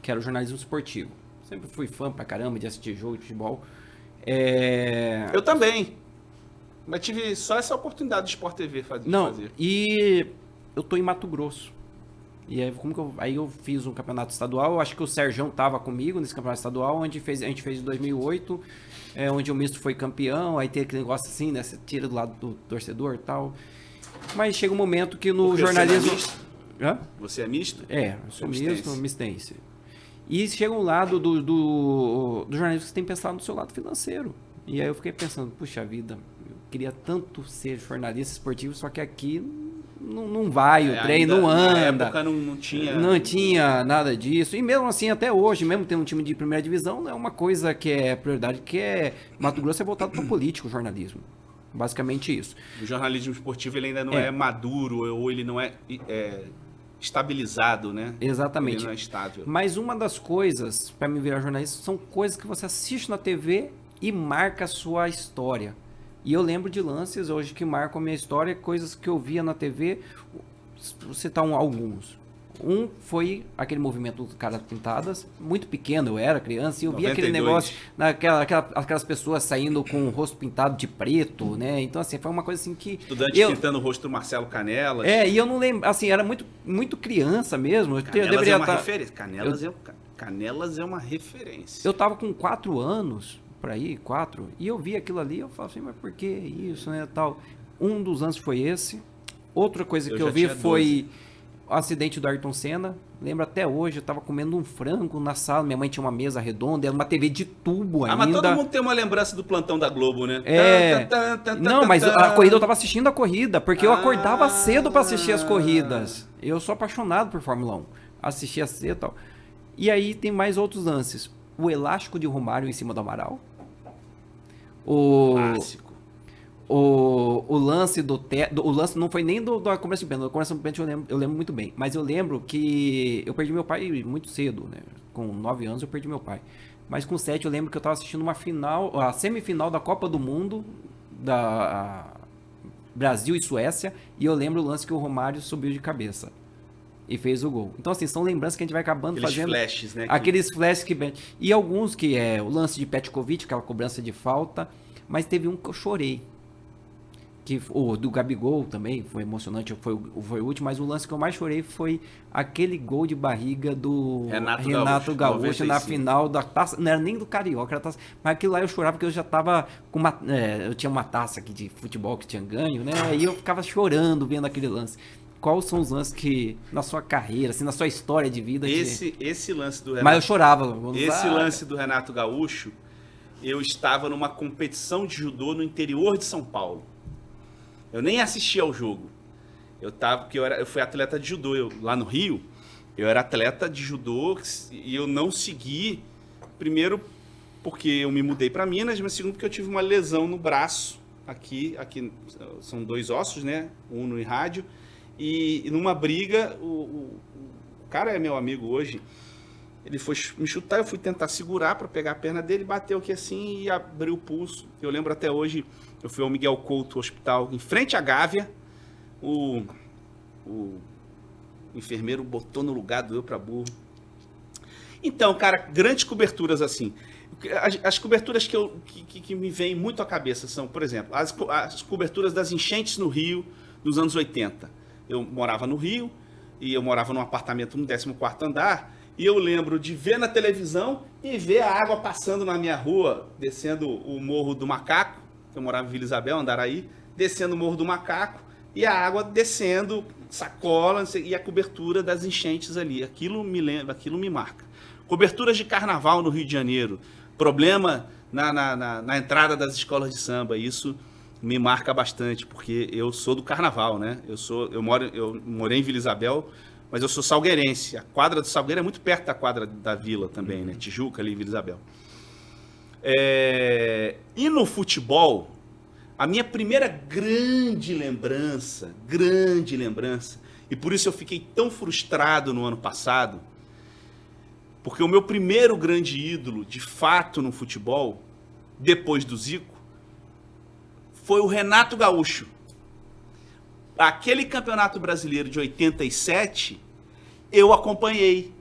que era o jornalismo esportivo. Sempre fui fã pra caramba de assistir jogo de futebol. Eu também. Mas tive só essa oportunidade do Sport TV fazer. E eu tô em Mato Grosso. E aí, eu fiz um campeonato estadual. Eu acho que o Serjão tava comigo nesse campeonato estadual, onde a gente fez em 2008, onde o misto foi campeão. Aí tem aquele negócio assim, né? Você tira do lado do torcedor e tal. Mas chega um momento que no jornalismo... Você é misto? Eu sou misto, mistense. E chega um lado do jornalismo que você tem que pensar no seu lado financeiro. E aí eu fiquei pensando, puxa vida, eu queria tanto ser jornalista esportivo, só que aqui não vai, o trem não anda. Na época não tinha... Não tinha nada disso. E mesmo assim, até hoje, mesmo tendo um time de primeira divisão, não é uma coisa que é prioridade, Mato Grosso é voltado para o político, o jornalismo. Basicamente isso. O jornalismo esportivo ele ainda não é maduro, ou ele não é estabilizado, né? Exatamente. Ele não é estável. Mas uma das coisas, para me virar jornalista, são coisas que você assiste na TV e marca a sua história. E eu lembro de lances hoje que marcam a minha história, coisas que eu via na TV, vou citar alguns. Um foi aquele movimento dos caras pintadas, muito pequeno, eu era criança, e eu via aquele negócio, aquelas pessoas saindo com o rosto pintado de preto, né? Então, assim, foi uma coisa assim que... Estudante pintando o rosto do Marcelo Canelas. E eu não lembro, assim, era muito, muito criança mesmo. Canelas é uma referência. Canelas é uma referência. Eu tava com 4 anos, por aí, 4, e eu vi aquilo ali, eu falava assim, mas por que isso, né, tal? Um dos anos foi esse. Outra coisa que eu vi foi... o acidente do Ayrton Senna, lembro até hoje, eu tava comendo um frango na sala, minha mãe tinha uma mesa redonda, era uma TV de tubo ainda. Mas todo mundo tem uma lembrança do plantão da Globo, né? Não, mas a corrida, eu tava assistindo a corrida, porque eu acordava cedo pra assistir as corridas. Eu sou apaixonado por Fórmula 1, assistia cedo e tal. E aí tem mais outros lances. O elástico de Romário em cima do Amaral. Clássico. O lance o lance não foi nem do começo de pênalti. O começo de pênalti eu lembro muito bem. Mas eu lembro que eu perdi meu pai muito cedo, né? Com 9 anos eu perdi meu pai. Mas com 7 eu lembro que eu tava assistindo a semifinal da Copa do Mundo, da Brasil e Suécia. E eu lembro o lance que o Romário subiu de cabeça. e fez o gol. Então, assim, são lembranças que a gente vai acabando Aqueles fazendo. flashes, né? Aqueles flashes que... E alguns que é o lance de Petkovic, aquela cobrança de falta. Mas teve um que eu chorei. O do Gabigol também foi emocionante, foi o último, mas o lance que eu mais chorei foi aquele gol de barriga do Renato Gaúcho na final da taça, não era nem do Carioca, era taça, mas aquilo lá eu chorava porque eu já tava com eu tinha uma taça aqui de futebol que tinha ganho, né, e eu ficava chorando vendo aquele lance. Quais são os lances que, na sua carreira, assim, na sua história de vida... Esse lance do Renato... Mas eu chorava. Lance do Renato Gaúcho, eu estava numa competição de judô no interior de São Paulo. Eu nem assisti ao jogo. Porque eu fui atleta de judô lá no Rio. Eu era atleta de judô e eu não segui. Primeiro, porque eu me mudei para Minas, mas segundo, porque eu tive uma lesão no braço. Aqui são 2 ossos, né? Um no rádio. E numa briga, o cara é meu amigo hoje. Ele foi me chutar, eu fui tentar segurar para pegar a perna dele, bateu aqui assim e abriu o pulso. Eu lembro até hoje, eu fui ao Miguel Couto Hospital, em frente à Gávea. O enfermeiro botou no lugar, doeu para burro. Então, cara, grandes coberturas assim. As coberturas que me vêm muito à cabeça são, por exemplo, as coberturas das enchentes no Rio nos anos 80. Eu morava no Rio e eu morava num apartamento no 14º andar. E eu lembro de ver na televisão e ver a água passando na minha rua, descendo o Morro do Macaco, que eu morava em Vila Isabel, Andaraí, descendo o Morro do Macaco, e a água descendo, sacola, e a cobertura das enchentes ali. Aquilo me lembra, aquilo me marca. Coberturas de carnaval no Rio de Janeiro, problema na entrada das escolas de samba, isso me marca bastante, porque eu sou do carnaval, né? Eu morei em Vila Isabel, mas eu sou salgueirense. A quadra do Salgueiro é muito perto da quadra da Vila também, né? Tijuca, ali em Vila Isabel. E no futebol, a minha primeira grande lembrança, e por isso eu fiquei tão frustrado no ano passado, porque o meu primeiro grande ídolo, de fato, no futebol, depois do Zico, foi o Renato Gaúcho. Aquele campeonato brasileiro de 87, eu acompanhei,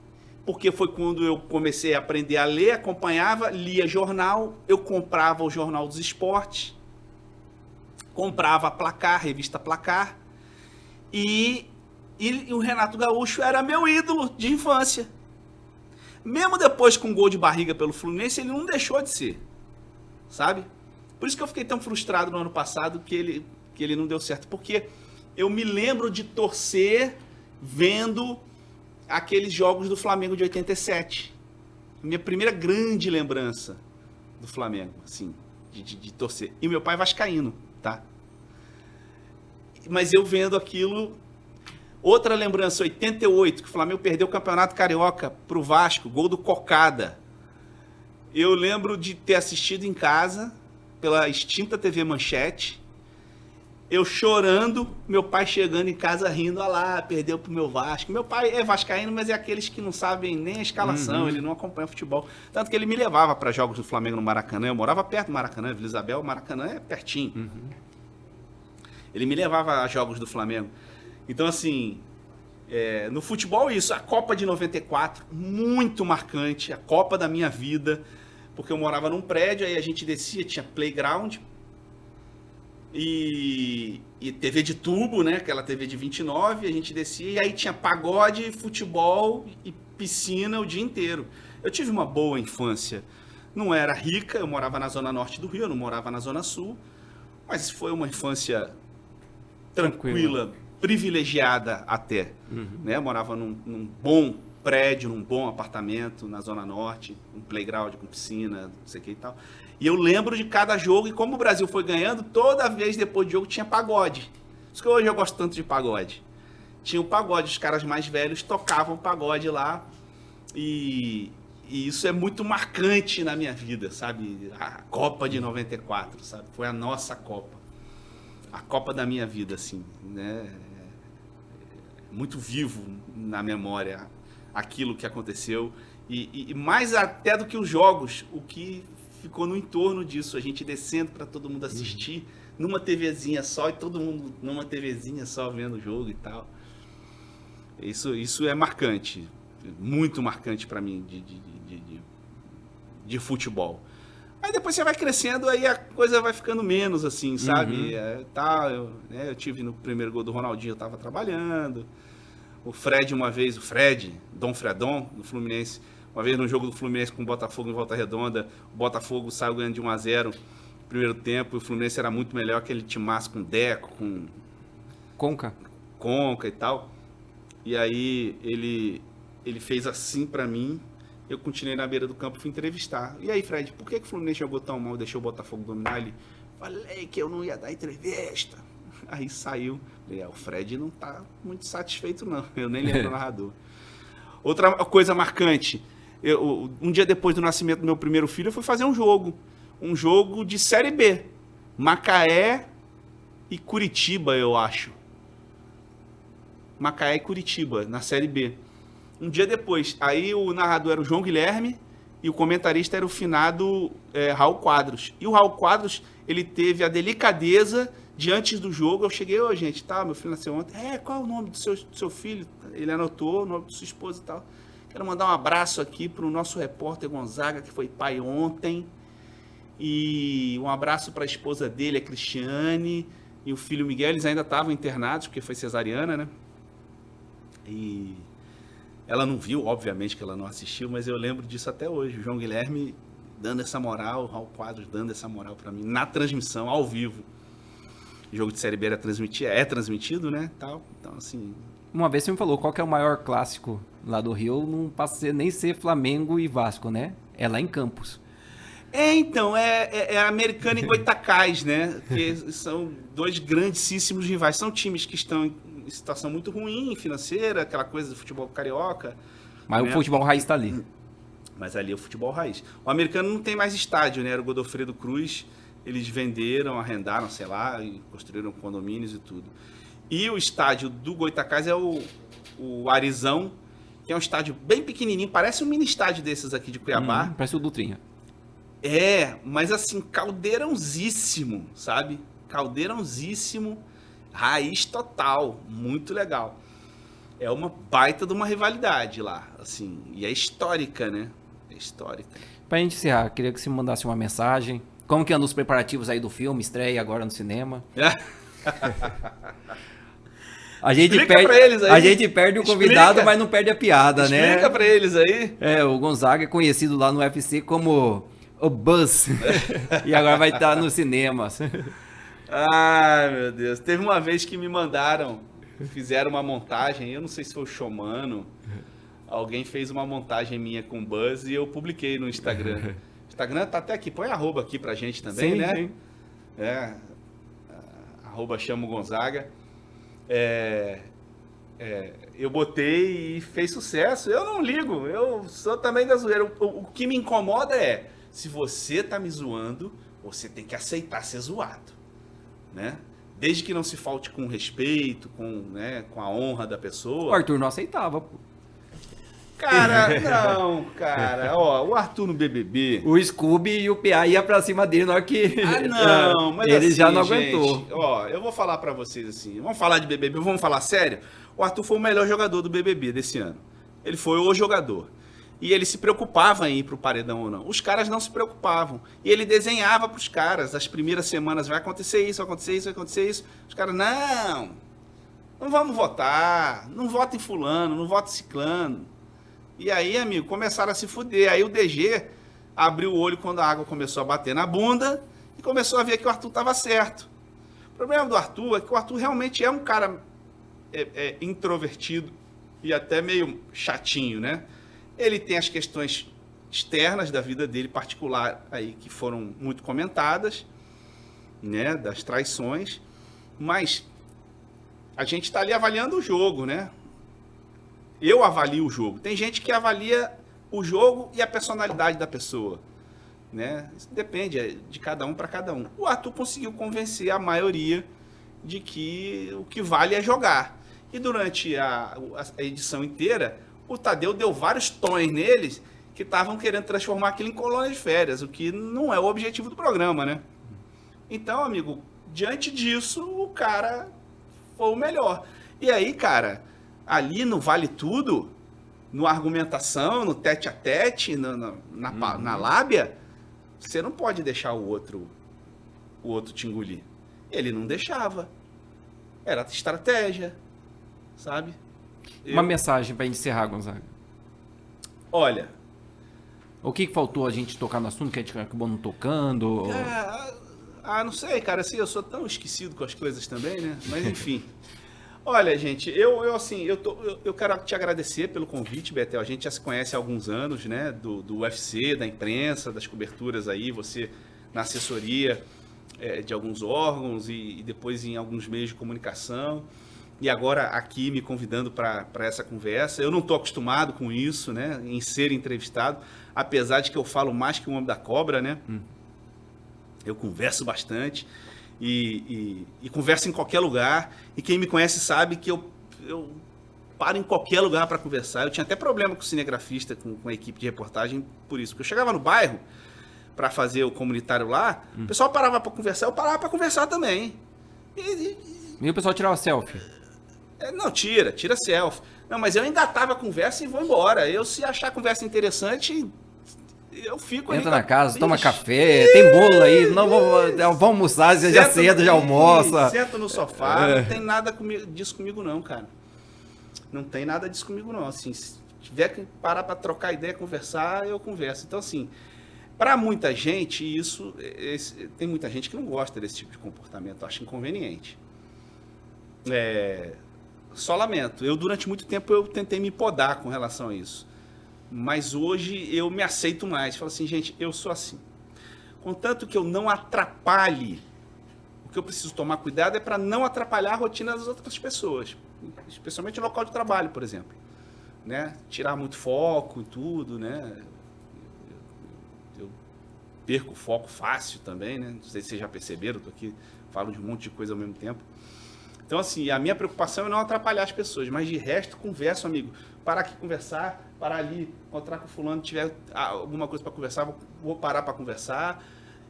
porque foi quando eu comecei a aprender a ler, acompanhava, lia jornal, eu comprava o Jornal dos Esportes, comprava a Placar, revista Placar, e o Renato Gaúcho era meu ídolo de infância. Mesmo depois com um gol de barriga pelo Fluminense, ele não deixou de ser, sabe? Por isso que eu fiquei tão frustrado no ano passado que ele não deu certo, porque eu me lembro de torcer vendo aqueles jogos do Flamengo de 87. Minha primeira grande lembrança do Flamengo, assim, de torcer. E meu pai vascaíno, tá? Mas eu vendo aquilo... Outra lembrança, 88, que o Flamengo perdeu o Campeonato Carioca pro Vasco, gol do Cocada. Eu lembro de ter assistido em casa, pela extinta TV Manchete, eu chorando, meu pai chegando em casa rindo, olha lá, perdeu pro meu Vasco. Meu pai é vascaíno, mas é aqueles que não sabem nem a escalação, ele não acompanha futebol. Tanto que ele me levava para jogos do Flamengo no Maracanã, eu morava perto do Maracanã, Vila Isabel, o Maracanã é pertinho. Ele me levava a jogos do Flamengo. Então, assim, no futebol isso, a Copa de 94, muito marcante, a Copa da minha vida, porque eu morava num prédio, aí a gente descia, tinha playground, e TV de tubo, né? Aquela TV de 29, a gente descia, e aí tinha pagode, futebol e piscina o dia inteiro. Eu tive uma boa infância. Não era rica, eu morava na zona norte do Rio, eu não morava na zona sul, mas foi uma infância tranquila, privilegiada até. Né? Eu morava num bom prédio, num bom apartamento na zona norte, um playground com piscina, não sei o que e tal. E eu lembro de cada jogo, e como o Brasil foi ganhando, toda vez depois do jogo tinha pagode. Por isso que hoje eu gosto tanto de pagode. Tinha o pagode, os caras mais velhos tocavam pagode lá, e isso é muito marcante na minha vida, sabe? A Copa de 94, sabe? Foi a nossa Copa. A Copa da minha vida, assim, né? Muito vivo na memória aquilo que aconteceu, e mais até do que os jogos, o que ficou no entorno disso, a gente descendo para todo mundo assistir, numa TVzinha só, e todo mundo numa TVzinha só vendo o jogo e tal. Isso é marcante, muito marcante para mim de futebol. Aí depois você vai crescendo, aí a coisa vai ficando menos, assim, sabe? Eu tive no primeiro gol do Ronaldinho, eu tava trabalhando. O Fred uma vez, Dom Fredon, do Fluminense, uma vez no jogo do Fluminense com o Botafogo em Volta Redonda, o Botafogo saiu ganhando de 1-0 no primeiro tempo, e o Fluminense era muito melhor, aquele timaço com Deco, com Conca e tal. E aí ele fez assim pra mim, eu continuei na beira do campo e fui entrevistar. E aí, Fred, por que o Fluminense jogou tão mal e deixou o Botafogo dominar? Ele, falei que eu não ia dar entrevista. Aí saiu. O Fred não tá muito satisfeito, não. Eu nem lembro do narrador. Outra coisa marcante. Um dia depois do nascimento do meu primeiro filho, eu fui fazer um jogo. Um jogo de Série B. Macaé e Curitiba, eu acho. Macaé e Curitiba, na Série B. Um dia depois, aí o narrador era o João Guilherme e o comentarista era o finado Raul Quadros. E o Raul Quadros, ele teve a delicadeza de antes do jogo, eu cheguei, gente, tá, meu filho nasceu ontem. Qual é o nome do seu filho? Ele anotou o nome de sua esposa e tal. Quero mandar um abraço aqui pro nosso repórter Gonzaga, que foi pai ontem. E um abraço para a esposa dele, a Cristiane, e o filho Miguel. Eles ainda estavam internados, porque foi cesariana, né? E ela não viu, obviamente que ela não assistiu, mas eu lembro disso até hoje. O João Guilherme dando essa moral, o Raul Quadros dando essa moral para mim, na transmissão, ao vivo. O jogo de Série B é transmitido, né? Tal. Então, assim... Uma vez você me falou, qual que é o maior clássico lá do Rio? Não passa nem ser Flamengo e Vasco, né? É lá em Campos. Então, é Americana e Goitacás, né? Que são dois grandíssimos rivais. São times que estão em situação muito ruim financeira, aquela coisa do futebol carioca. Mas né? O futebol raiz está ali. Mas ali é o futebol raiz. O Americano não tem mais estádio, né? Era o Godofredo Cruz. Eles venderam, arrendaram, sei lá, e construíram condomínios e tudo. E o estádio do Goitacás é o Arizão, que é um estádio bem pequenininho, parece um mini estádio desses aqui de Cuiabá. Parece o Dutrinha. Mas assim, caldeirãozíssimo, sabe? Caldeirãozíssimo, raiz total, muito legal. É uma baita de uma rivalidade lá, assim, e é histórica, né? É histórica. Pra gente encerrar, queria que você mandasse uma mensagem. Como que andam os preparativos aí do filme, estreia agora no cinema? A gente perde o convidado, mas não perde a piada, né? Explica pra eles aí. O Gonzaga é conhecido lá no UFC como o Buzz. E agora vai estar nos cinemas. Ai, meu Deus. Teve uma vez que me mandaram, fizeram uma montagem, eu não sei se foi o Showmano, alguém fez uma montagem minha com o Buzz e eu publiquei no Instagram. O Instagram tá até aqui, põe arroba aqui pra gente também, sim, né? Sim. Arroba Chamo Gonzaga. Eu botei e fez sucesso. Eu não ligo, eu sou também da zoeira. O que me incomoda é, se você tá me zoando, você tem que aceitar ser zoado, né? Desde que não se falte com respeito, com a honra da pessoa. O Arthur não aceitava, pô. Cara, não, cara. Ó, o Arthur no BBB... O Scooby e o PA ia pra cima dele na hora que... não, mas ele assim, já não aguentou. Gente, ó, eu vou falar pra vocês assim, vamos falar de BBB, vamos falar sério? O Arthur foi o melhor jogador do BBB desse ano. Ele foi o jogador. E ele se preocupava em ir pro paredão ou não. Os caras não se preocupavam. E ele desenhava pros caras, as primeiras semanas, vai acontecer isso, vai acontecer isso, vai acontecer isso. Os caras, não vamos votar, não vota em fulano, não vota em ciclano. E aí, amigo, começaram a se fuder. Aí o DG abriu o olho quando a água começou a bater na bunda e começou a ver que o Arthur estava certo. O problema do Arthur é que o Arthur realmente é um cara introvertido e até meio chatinho, né? Ele tem as questões externas da vida dele particular aí que foram muito comentadas, né? Das traições, mas a gente está ali avaliando o jogo, né? Eu avalio o jogo. Tem gente que avalia o jogo e a personalidade da pessoa, né? Isso depende de cada um para cada um. O Arthur conseguiu convencer a maioria de que o que vale é jogar. E durante a edição inteira, o Tadeu deu vários tons neles que estavam querendo transformar aquilo em colônia de férias, o que não é o objetivo do programa, né? Então, amigo, diante disso, o cara foi o melhor. E aí, cara... ali no Vale Tudo, no argumentação, no tete a tete, na lábia, você não pode deixar o outro te engolir. Ele não deixava. Era estratégia, sabe? Uma mensagem para encerrar, Gonzaga. Olha... O que faltou a gente tocar no assunto que a gente acabou não tocando? Não sei, cara. Assim, eu sou tão esquecido com as coisas também, né? Mas, enfim... Olha, gente, eu quero te agradecer pelo convite, Betel. A gente já se conhece há alguns anos, né? Do UFC, da imprensa, das coberturas aí, você na assessoria de alguns órgãos e depois em alguns meios de comunicação. E agora aqui me convidando para essa conversa. Eu não estou acostumado com isso, né? Em ser entrevistado, apesar de que eu falo mais que o homem da cobra, né? Eu converso bastante. E converso em qualquer lugar. E quem me conhece sabe que eu paro em qualquer lugar para conversar. Eu tinha até problema com o cinegrafista, com a equipe de reportagem, por isso. Porque eu chegava no bairro para fazer o comunitário lá, o pessoal parava para conversar, eu parava para conversar também. E o pessoal tirava selfie? Não, tira selfie. Não, mas eu engatava a conversa e vou embora. Eu, se achar a conversa interessante... Eu fico Entra na casa, toma café, tem bolo aí, não vamos almoçar, já cedo, já almoça. Sento no sofá, não tem nada disso comigo não, cara. Não tem nada disso comigo não. Assim, se tiver que parar para trocar ideia, conversar, eu converso. Então, assim, para muita gente, tem muita gente que não gosta desse tipo de comportamento, acha inconveniente. Só lamento. Durante muito tempo, eu tentei me podar com relação a isso. Mas hoje eu me aceito mais. Falo assim, gente, eu sou assim. Contanto que eu não atrapalhe, o que eu preciso tomar cuidado é para não atrapalhar a rotina das outras pessoas. Especialmente no local de trabalho, por exemplo. Né? Tirar muito foco e tudo, né? Eu perco o foco fácil também, né? Não sei se vocês já perceberam, eu tô aqui, falo de um monte de coisa ao mesmo tempo. Então, assim, a minha preocupação é não atrapalhar as pessoas, mas de resto, converso, amigo. Parar aqui conversar, parar ali, encontrar com o fulano, tiver alguma coisa para conversar, vou parar para conversar.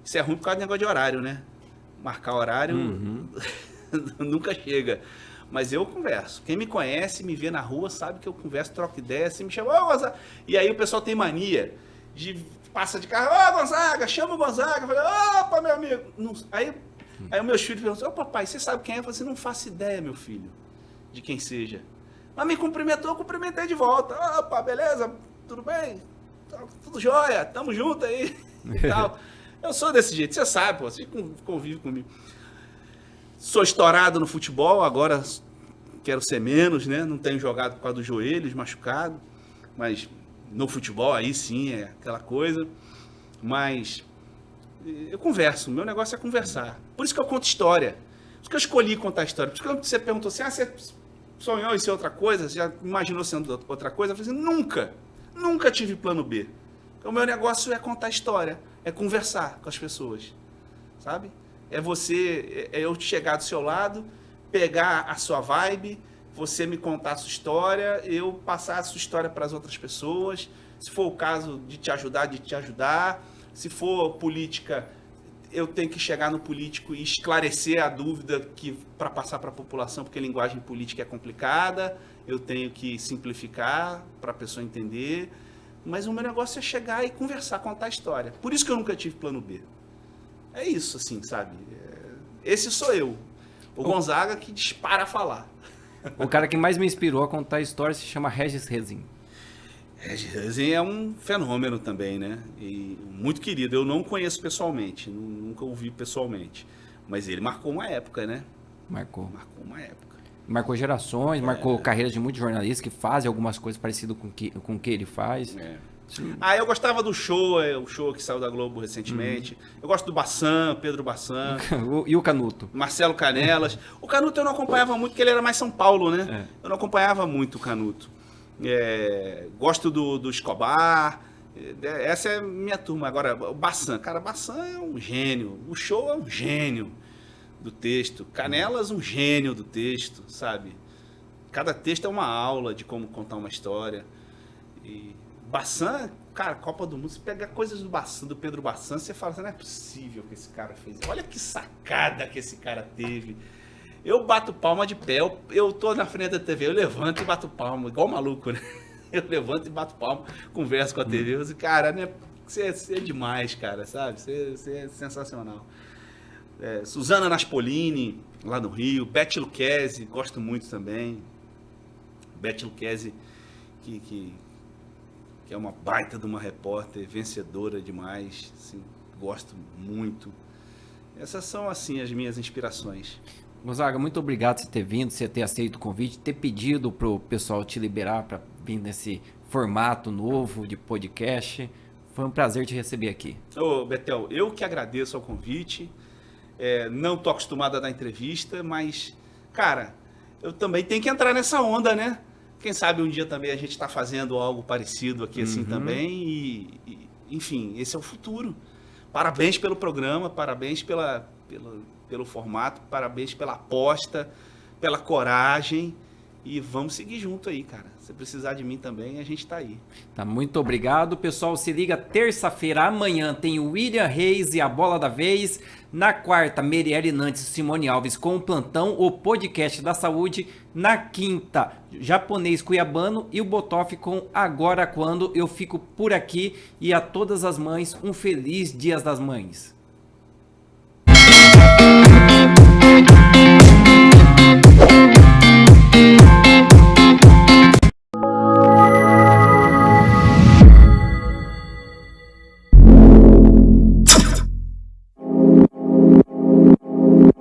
Isso é ruim por causa do negócio de horário, né? Marcar horário nunca chega. Mas eu converso. Quem me conhece, me vê na rua, sabe que eu converso, troco ideia, assim, me chama, ô Gonzaga. E aí o pessoal tem mania de passa de carro, ô Gonzaga, chama o Gonzaga. Eu falei, opa, meu amigo. Aí os meus filhos perguntam, ô papai, você sabe quem é? Eu falei assim, não faço ideia, meu filho, de quem seja. Mas me cumprimentou, eu cumprimentei de volta. Opa, beleza? Tudo bem? Tudo jóia? Tamo junto aí e tal. Eu sou desse jeito, você sabe, pô, você convive comigo. Sou estourado no futebol, agora quero ser menos, né? Não tenho jogado por causa dos joelhos, machucado. Mas no futebol, aí sim, é aquela coisa. Mas eu converso, meu negócio é conversar. Por isso que eu conto história. Por isso que eu escolhi contar história. Por isso que você perguntou assim, você sonhou em ser outra coisa? Você já imaginou sendo outra coisa? Eu falei assim, nunca tive plano B. Então, o meu negócio é contar história, é conversar com as pessoas, sabe? É eu chegar do seu lado, pegar a sua vibe, você me contar a sua história, eu passar a sua história para as outras pessoas, se for o caso de te ajudar, se for política, eu tenho que chegar no político e esclarecer a dúvida para passar para a população, porque a linguagem política é complicada, eu tenho que simplificar para a pessoa entender, mas o meu negócio é chegar e conversar, contar a história. Por isso que eu nunca tive plano B. É isso, assim, sabe? Esse sou eu. O Gonzaga que dispara a falar. O cara que mais me inspirou a contar a história se chama Regis Rezin. Regis Rezin é um fenômeno também, né? E muito querido. Eu não conheço pessoalmente, nunca ouvi pessoalmente. Mas ele marcou uma época, né? Marcou uma época. Marcou gerações, marcou carreiras de muitos jornalistas que fazem algumas coisas parecidas com o que ele faz. Eu gostava do Show, o Show que saiu da Globo recentemente. Eu gosto do Bassan, Pedro Bassan. E o Canuto? Marcelo Canelas. O Canuto eu não acompanhava muito, porque ele era mais São Paulo, né? Eu não acompanhava muito o Canuto. Gosto do Escobar. Essa é minha turma. Agora, o Bassan. Cara, Bassan é um gênio. O Show é um gênio do texto. Canelas, um gênio do texto, sabe? Cada texto é uma aula de como contar uma história. E Bassan, cara, Copa do Mundo, você pega coisas do Bassan, do Pedro Bassan, você fala assim, não é possível que esse cara fez. Olha que sacada que esse cara teve. Eu bato palma de pé, eu tô na frente da TV, eu levanto e bato palma, igual maluco, né? Eu levanto e bato palma, converso com a TV, eu digo, cara, né? Você é demais, cara, sabe? Você é sensacional. Suzana Naspolini, lá no Rio, Beth Lucchesi, gosto muito também. Beth Lucchesi, que é uma baita de uma repórter, vencedora demais, assim, gosto muito. Essas são, assim, as minhas inspirações. Gonzaga, muito obrigado por você ter vindo, você ter aceito o convite, ter pedido pro pessoal te liberar para vir nesse formato novo de podcast. Foi um prazer te receber aqui. Ô, Betel, eu que agradeço ao convite. Não tô acostumado a dar entrevista, mas, cara, eu também tenho que entrar nessa onda, né? Quem sabe um dia também a gente está fazendo algo parecido aqui assim também e, enfim, esse é o futuro. Parabéns pelo programa, parabéns pelo formato, parabéns pela aposta, pela coragem e vamos seguir junto aí, cara. Se precisar de mim também, a gente tá aí. Tá, muito obrigado. Pessoal, se liga, terça-feira, amanhã tem o William Reis e a Bola da Vez. Na quarta, Merielle Nantes e Simone Alves com o Plantão, o podcast da saúde. Na quinta, Japonês Cuiabano e o Botoff com Agora Quando. Eu fico por aqui e a todas as mães, um feliz Dia das Mães.